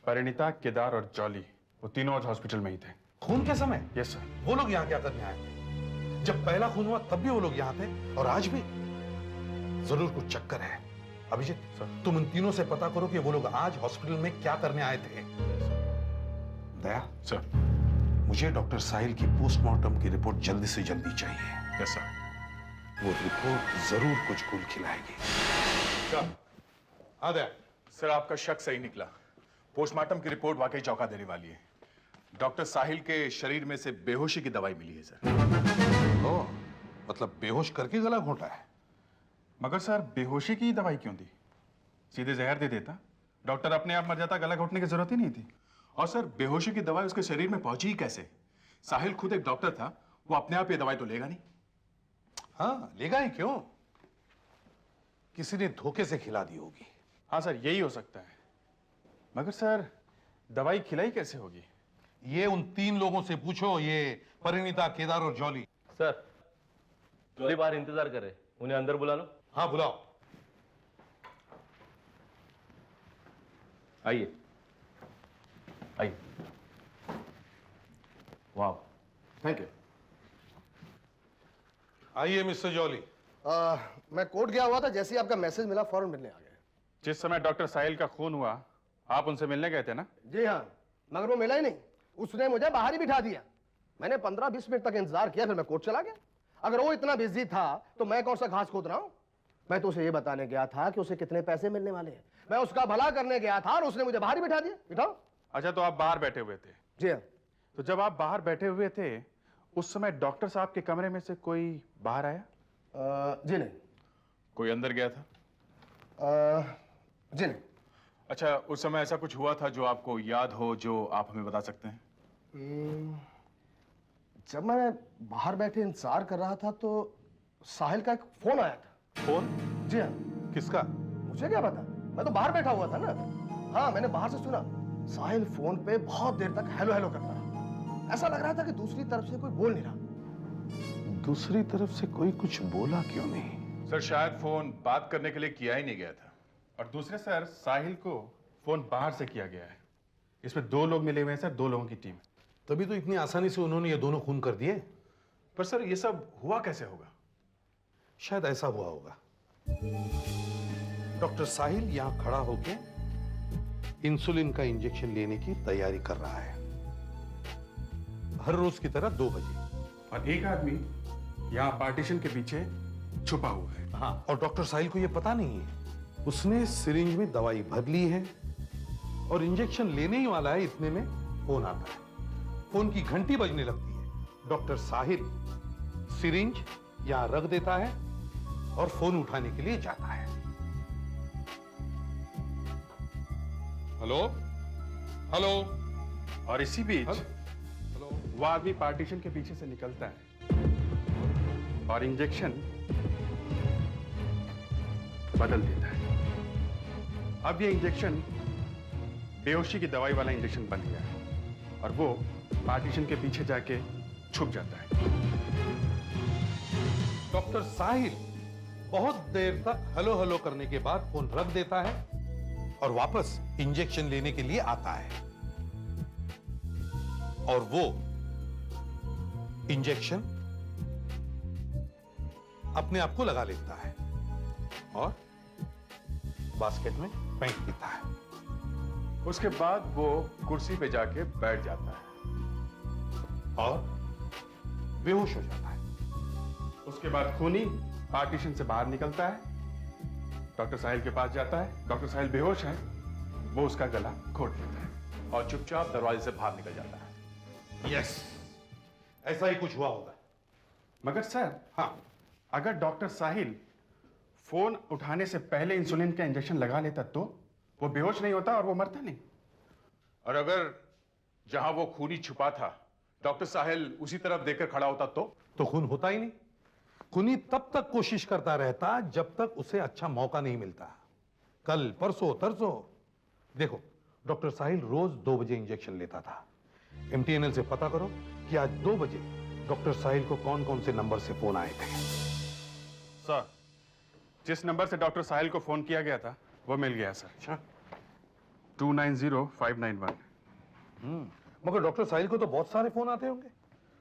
S2: परिणीता, केदार और जॉली, वो तीनों आज हॉस्पिटल में ही थे।
S3: खून के समय?
S2: Yes sir.
S3: वो लोग यहाँ क्या करने आए थे? जब पहला खून हुआ तब भी वो लोग यहाँ थे और आज भी? जरूर कुछ चक्कर है। अभिजीत सर, तुम उन तीनों से पता करो कि वो लोग आज हॉस्पिटल में क्या करने आए थे। दया
S2: सर,
S3: मुझे डॉक्टर साहिल की पोस्टमार्टम की रिपोर्ट जल्दी से जल्दी चाहिए।
S2: Yes sir.
S3: वो रिपोर्ट जरूर कुछ कुल खिलाएगी।
S2: सर।
S3: हाँ दया।
S2: सर, आपका शक सही निकला। पोस्टमार्टम की रिपोर्ट वाकई चौंका देने वाली है। डॉक्टर साहिल के शरीर में से बेहोशी की दवाई मिली है सर।
S3: ओह, मतलब बेहोश करके गला घोंटा है।
S2: मगर सर, बेहोशी की दवाई क्यों दी? सीधे जहर दे देता, डॉक्टर अपने आप मर जाता, गला घोटने की जरूरत ही नहीं थी। और सर, बेहोशी की दवाई उसके शरीर में पहुंची ही कैसे? साहिल खुद एक डॉक्टर था, वो अपने आप ये दवाई तो लेगा नहीं।
S3: हाँ, लेगा ही क्यों? किसी ने धोखे से खिला दी होगी।
S2: हाँ सर, यही हो सकता है। मगर सर, दवाई खिलाई कैसे होगी?
S3: ये उन तीन लोगों से पूछो, ये परिणीता, केदार और जॉली।
S7: सर, जॉली बाहर इंतजार कर रहे, उन्हें अंदर बुला लो।
S3: हाँ बुलाओ।
S7: आइए आइए। वाह,
S18: थैंक यू।
S3: आइए मिस्टर जॉली।
S18: मैं कोर्ट गया हुआ था, जैसे ही आपका मैसेज मिला फौरन मिलने आ गया।
S2: जिस समय डॉक्टर साहिल का खून हुआ, आप उनसे मिलने गए थे ना?
S18: जी हाँ, मगर वो मिला ही नहीं। उसने मुझे बाहर ही बिठा दिया। मैंने 15-20 मिनट तक इंतजार किया, फिर मैं कोर्ट चला गया। अगर वो इतना बिजी था तो मैं कौन सा घास खोद रहा हूं? मैं तो उसे ये बताने गया था कि उसे कितने पैसे मिलने वाले हैं। मैं उसका भला करने गया था और उसने मुझे बाहर ही बिठा दिया। बिठाओ।
S2: अच्छा, तो आप बाहर बैठे हुए थे?
S18: जी हाँ।
S2: तो जब आप बाहर बैठे हुए थे, उस समय डॉक्टर साहब के कमरे में से कोई बाहर आया?
S18: जी नहीं।
S2: कोई अंदर गया था?
S18: जी नहीं।
S2: अच्छा, उस समय ऐसा कुछ हुआ था जो आपको याद हो, जो आप हमें बता सकते हैं?
S18: जब मैं बाहर बैठे इंतजार कर रहा था तो साहिल का एक फोन आया था।
S3: फोन?
S18: जी हाँ।
S3: किसका?
S18: मुझे क्या पता, मैं तो बाहर बैठा हुआ था ना। हाँ, मैंने बाहर से सुना। साहिल फोन पे बहुत देर तक हेलो हेलो करता रहा। ऐसा लग रहा था कि दूसरी तरफ से कोई बोल नहीं रहा।
S3: दूसरी तरफ से कोई कुछ बोला क्यों नहीं?
S2: सर, शायद फोन बात करने के लिए किया ही नहीं गया था। और दूसरे सर, साहिल को फोन बाहर से किया गया है। इसमें 2 लोग मिले हुए हैं सर, 2 लोगों की टीम।
S3: तभी तो इतनी आसानी से उन्होंने ये दोनों खून कर दिए।
S2: पर सर, ये सब हुआ कैसे होगा?
S3: शायद ऐसा हुआ होगा, डॉक्टर साहिल यहां खड़ा होके इंसुलिन का इंजेक्शन लेने की तैयारी कर रहा है, हर रोज की तरह 2 बजे।
S2: और एक आदमी यहाँ पार्टीशन के पीछे छुपा हुआ है।
S3: हाँ, और डॉक्टर साहिल को यह पता नहीं है। उसने सिरिंज में दवाई भर ली है और इंजेक्शन लेने ही वाला है, इतने में फोन आता है। फोन की घंटी बजने लगती है। डॉक्टर साहिल सिरिंज यहां रख देता है और फोन उठाने के लिए जाता है। Hello hello.
S2: और इसी बीच वो आदमी पार्टीशन के पीछे से निकलता है और इंजेक्शन बदल देता है। अब ये इंजेक्शन बेहोशी की दवाई वाला इंजेक्शन बन गया है और वो पार्टीशन के पीछे जाके छुप जाता है।
S3: डॉक्टर साहिल बहुत देर तक हेलो हेलो करने के बाद फोन रख देता है और वापस इंजेक्शन लेने के लिए आता है और वो इंजेक्शन अपने आप को लगा लेता है और बास्केट में फेंक देता है।
S2: उसके बाद वो कुर्सी पे जाके बैठ जाता है
S3: और बेहोश हो जाता है।
S2: उसके बाद खूनी पार्टीशन से बाहर निकलता है, डॉक्टर साहिल के पास जाता है। डॉक्टर साहिल बेहोश है, वो उसका गला घोट लेता है और चुपचाप दरवाजे से बाहर निकल जाता है।
S3: यस, ऐसा ही कुछ हुआ होगा।
S2: मगर सर, हाँ, अगर डॉक्टर साहिल
S4: फोन उठाने से पहले इंसुलिन का इंजेक्शन लगा लेता तो वो बेहोश नहीं होता और वो मरता नहीं।
S2: और अगर जहां वो खूनी छुपा था डॉक्टर साहिल उसी तरफ देखकर खड़ा होता तो
S3: खून होता ही नहीं। खूनी तब तक कोशिश करता रहता जब तक उसे अच्छा मौका नहीं मिलता। कल परसों तरसों देखो, डॉक्टर साहिल रोज 2 बजे इंजेक्शन लेता था। एमटीएनएल से पता करो कि आज 2 बजे डॉक्टर साहिल को कौन कौन से नंबर से फोन आए थे।
S4: सर, जिस नंबर से डॉक्टर साहिल को फोन किया गया था वो मिल गया सर।
S3: अच्छा।
S4: 290591।
S3: मगर डॉक्टर साहिल को तो बहुत सारे फोन आते होंगे,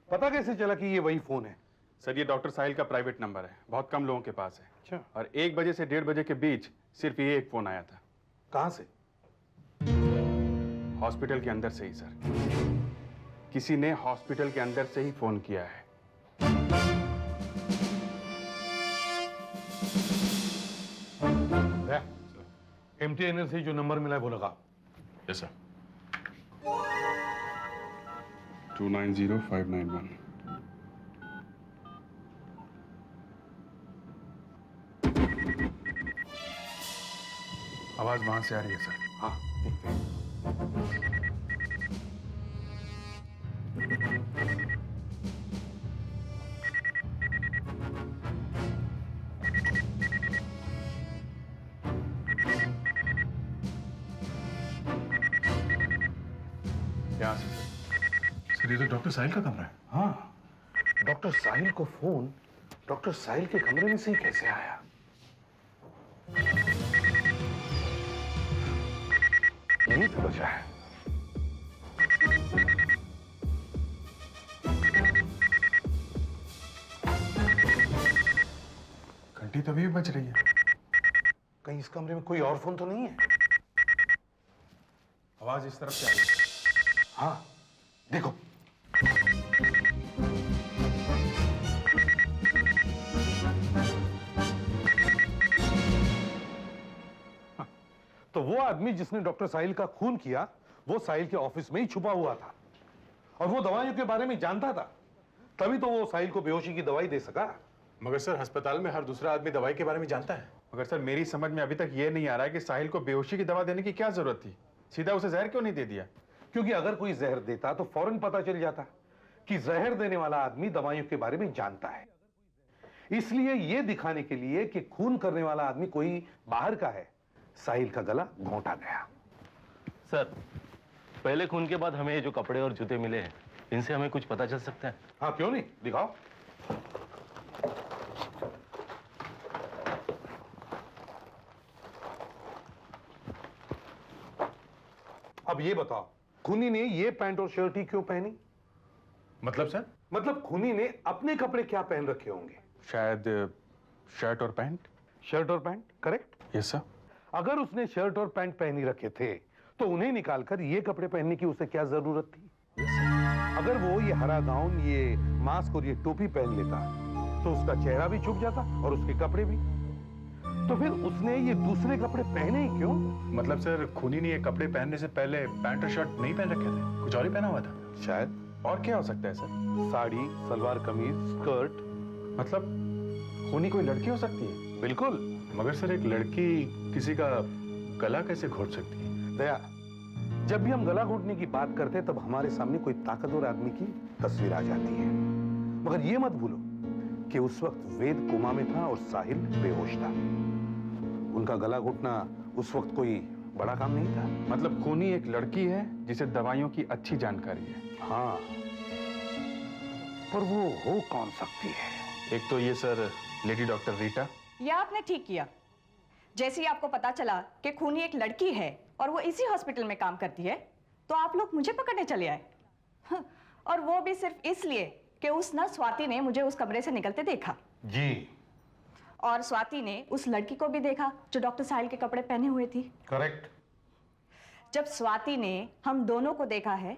S3: पता कैसे चला कि ये वही फोन है?
S4: सर, ये डॉक्टर साहिल का प्राइवेट नंबर है, बहुत कम लोगों के पास है।
S3: अच्छा।
S4: और 1 बजे से 1:30 बजे के बीच सिर्फ ये एक फोन आया था।
S3: कहां से?
S4: हॉस्पिटल के अंदर से ही सर। किसी ने हॉस्पिटल के अंदर से ही फोन किया है।
S3: एमटीएनएल से जो नंबर मिला है वो लगा।
S4: Yes sir. 290591। आवाज वहां से आ रही है सर।
S3: हाँ, देखते हैं।
S4: यहाँ से
S3: सर, ये तो डॉक्टर साहिल का कमरा है। हाँ, डॉक्टर साहिल को फोन डॉक्टर साहिल के कमरे में से ही कैसे आया? यही तो वजह है।
S4: घंटी तो अभी भी बज रही है।
S3: कहीं इस कमरे में कोई और फोन तो नहीं है?
S4: आवाज इस तरफ से आ रही है।
S3: हाँ, देखो। तो वो आदमी जिसने डॉक्टर साहिल का खून किया वो साहिल के ऑफिस में ही छुपा हुआ था और वो दवाइयों के बारे में जानता था, तभी तो वो साहिल को बेहोशी की दवाई दे सका।
S4: मगर सर, अस्पताल में हर दूसरा आदमी दवाई के बारे में जानता है। मगर सर, मेरी समझ में अभी तक ये नहीं आ रहा है कि साहिल को बेहोशी की दवा देने की क्या जरूरत थी। सीधा उसे जहर क्यों नहीं दे दिया?
S3: क्योंकि अगर कोई जहर देता तो फौरन पता चल जाता कि जहर देने वाला आदमी दवाइयों के बारे में जानता है। इसलिए यह दिखाने के लिए कि खून करने वाला आदमी कोई बाहर का है, साहिल का गला घोंटा गया।
S7: सर, पहले खून के बाद हमें ये जो कपड़े और जूते मिले हैं, इनसे हमें कुछ पता चल सकता है?
S3: हाँ, क्यों नहीं, दिखाओ। अब ये बताओ, खूनी ने ये पैंट और शर्ट ही क्यों पहनी?
S4: मतलब सर?
S3: मतलब खूनी ने अपने कपड़े क्या पहन रखे होंगे?
S4: शायद शर्ट और पैंट।
S3: शर्ट और पैंट, करेक्ट?
S4: Yes sir.
S3: अगर उसने शर्ट और पैंट पहनी रखे थे तो उन्हें निकालकर ये कपड़े पहनने की उसे क्या जरूरत थी? अगर वो ये हरा गाउन, ये मास्क और ये टोपी पहन लेता तो उसका चेहरा भी छुप जाता और उसके कपड़े भी। तो फिर उसने ये दूसरे कपड़े पहने ही क्यों?
S4: मतलब सर, खूनी ने ये कपड़े पहनने से पहले पैंट और शर्ट नहीं पहन रखे थे, कुछ और ही पहना हुआ था
S3: शायद।
S4: और क्या हो सकता है सर?
S3: साड़ी, सलवार कमीज, स्कर्ट।
S4: मतलब खूनी कोई लड़की हो सकती है?
S3: बिल्कुल।
S4: मगर सर, एक लड़की किसी का गला कैसे घोट सकती है?
S3: दया, जब भी हम गला घोटने की बात करते हैं तब हमारे सामने कोई ताकतवर आदमी की तस्वीर आ जाती है। मगर ये मत भूलो कि उस वक्त वेद कोमा में था और साहिल बेहोश था। उनका गला घोटना उस वक्त कोई बड़ा काम नहीं था।
S4: मतलब खूनी एक लड़की है जिसे दवाइयों की अच्छी जानकारी है।
S3: हाँ, पर वो हो कौन सकती है?
S4: एक तो ये सर, लेडी डॉक्टर रीटा।
S17: यह आपने ठीक किया। जैसे ही आपको पता चला कि खूनी एक लड़की है और वो इसी हॉस्पिटल में काम करती है, तो आप लोग मुझे पकड़ने चले आए। और वो भी सिर्फ इसलिए कि उस नर्स स्वाति ने मुझे उस कमरे से निकलते देखा।
S3: जी।
S17: और स्वाति ने उस लड़की को भी देखा जो डॉक्टर साहिल के कपड़े पहने हुए थी।
S3: करेक्ट।
S17: जब स्वाति ने हम दोनों को देखा है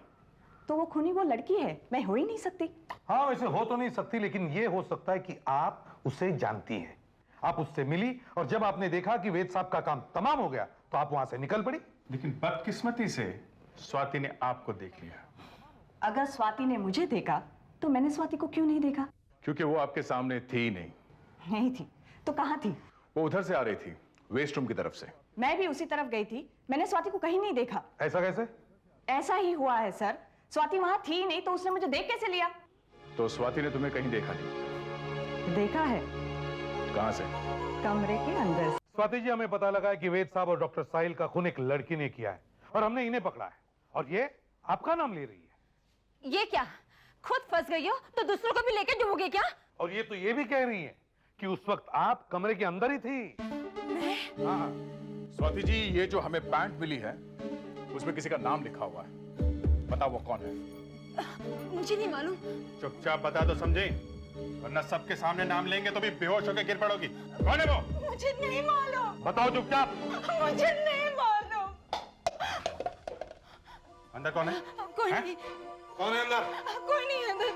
S17: तो वो खूनी वो लड़की है, मैं हो ही नहीं सकती।
S3: हाँ, वैसे हो तो नहीं सकती, लेकिन ये हो सकता है कि आप उसे जानती हैं। आप उससे मिली और जब आपने देखा कि वेद साहब का काम तमाम हो गया तो आप वहां से निकल पड़ी।
S4: लेकिन बदकिस्मती से स्वाति ने आपको देख लिया।
S17: अगर स्वाति ने मुझे देखा तो मैंने स्वाति को क्यों नहीं देखा?
S4: क्योंकि वो आपके सामने थी नहीं।
S17: नहीं थी तो कहां थी?
S2: वो उधर से आ रही थी, वेस्ट रूम की तरफ से।
S17: मैं भी उसी तरफ गई थी, मैंने स्वाति को कहीं नहीं देखा।
S3: ऐसा कैसे?
S17: ऐसा ही हुआ है सर, स्वाति वहां थी ही नहीं तो उसने मुझे देख कैसे लिया?
S2: तो स्वाति ने तुम्हें कहीं देखा नहीं?
S17: देखा है।
S2: कहां से?
S17: कमरे के अंदर से।
S3: स्वाति जी, हमें पता लगा है कि वेद साहब और डॉक्टर साहिल का खून एक लड़की ने किया है और हमने इन्हें पकड़ा है, और ये आपका नाम ले रही है।
S6: ये क्या, खुद फंस गई हो तो दूसरों को भी लेके डूबोगे क्या?
S3: और ये तो ये भी कह रही है कि उस वक्त आप कमरे के अंदर ही थी।
S2: हाँ। स्वाति जी, ये जो हमें पैंट मिली है उसमें किसी का नाम लिखा हुआ है, बताओ वो कौन है?
S6: मुझे नहीं मालूम।
S4: चुपचाप बता दो समझे, वरना सबके सामने नाम लेंगे तो भी बेहोश होकर गिर पड़ोगी। कौन है वो?
S6: मुझे नहीं मालूम।
S3: बताओ चुपचाप।
S6: मुझे नहीं मालूम।
S4: अंदर कौन है?
S6: कोई नहीं।
S3: कौन है अंदर?
S6: कोई नहीं है अंदर।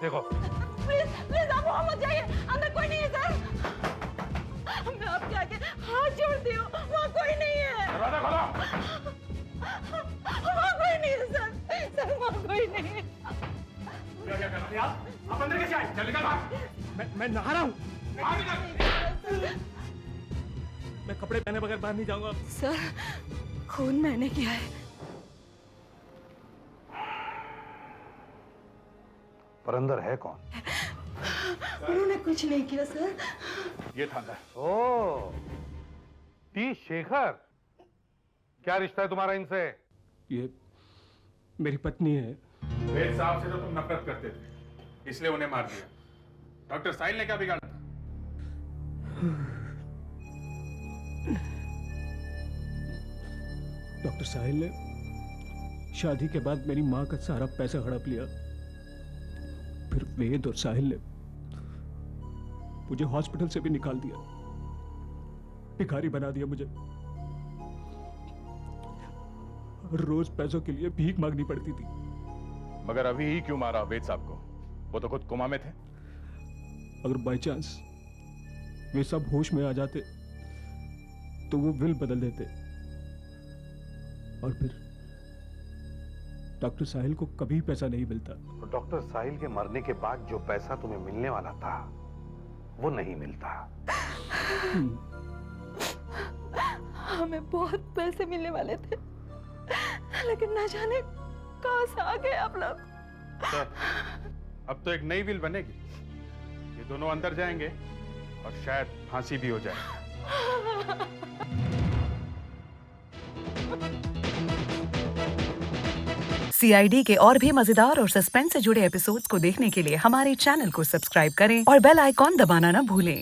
S3: देखो।
S6: प्लीज प्लीज आप वहां मत जाइए, अंदर कोई नहीं है सर। मैं आपके आगे हाथ जोड़ती हूँ, वहाँ कोई नहीं है।
S3: दरवाजा खोलो।
S6: वहाँ कोई नहीं है सर, सर वहाँ कोई नहीं है।
S20: क्या कर रहे हैं आप अंदर कैसे आए? चल निकल बाहर। मैं नहा रहा हूँ। मैं कपड़े पहने बगैर बाहर नहीं जाऊंगा।
S6: सर खून मैंने किया है।
S3: पर अंदर है कौन?
S6: उन्होंने कुछ नहीं किया सर।
S2: ये था अंदर।
S3: ओ, टी शेखर, क्या रिश्ता है तुम्हारा इनसे?
S20: ये मेरी पत्नी है।
S4: वेद साहब से तो तुम नफरत करते थे, इसलिए उन्हें मार दिया। डॉक्टर साहिल ने क्या बिगाड़ा था?
S20: डॉक्टर साहिल ने शादी के बाद मेरी माँ का सारा पैसा हड़प लिया। फिर वेद और साहिल ने मुझे हॉस्पिटल से भी निकाल दिया, भिखारी बना दिया मुझे। रोज पैसों के लिए भीख मांगनी पड़ती थी।
S2: मगर अभी ही क्यों मारा वेद साहब को? वो तो खुद कोमा में थे।
S20: अगर बाय चांस वे सब होश में आ जाते तो वो विल बदल देते और फिर डॉक्टर साहिल को कभी पैसा नहीं मिलता।
S3: तो डॉक्टर साहिल के मरने के बाद जो पैसा तुम्हें मिलने वाला था वो नहीं मिलता।
S6: हमें बहुत पैसे मिलने वाले थे, लेकिन ना जाने कहां से आ गए आप लोग।
S4: अब तो एक नई विल बनेगी। ये दोनों अंदर जाएंगे और शायद फांसी भी हो जाए।
S21: CID के और भी मजेदार और सस्पेंस से जुड़े एपिसोड्स को देखने के लिए हमारे चैनल को सब्सक्राइब करें और बेल आइकॉन दबाना ना भूलें।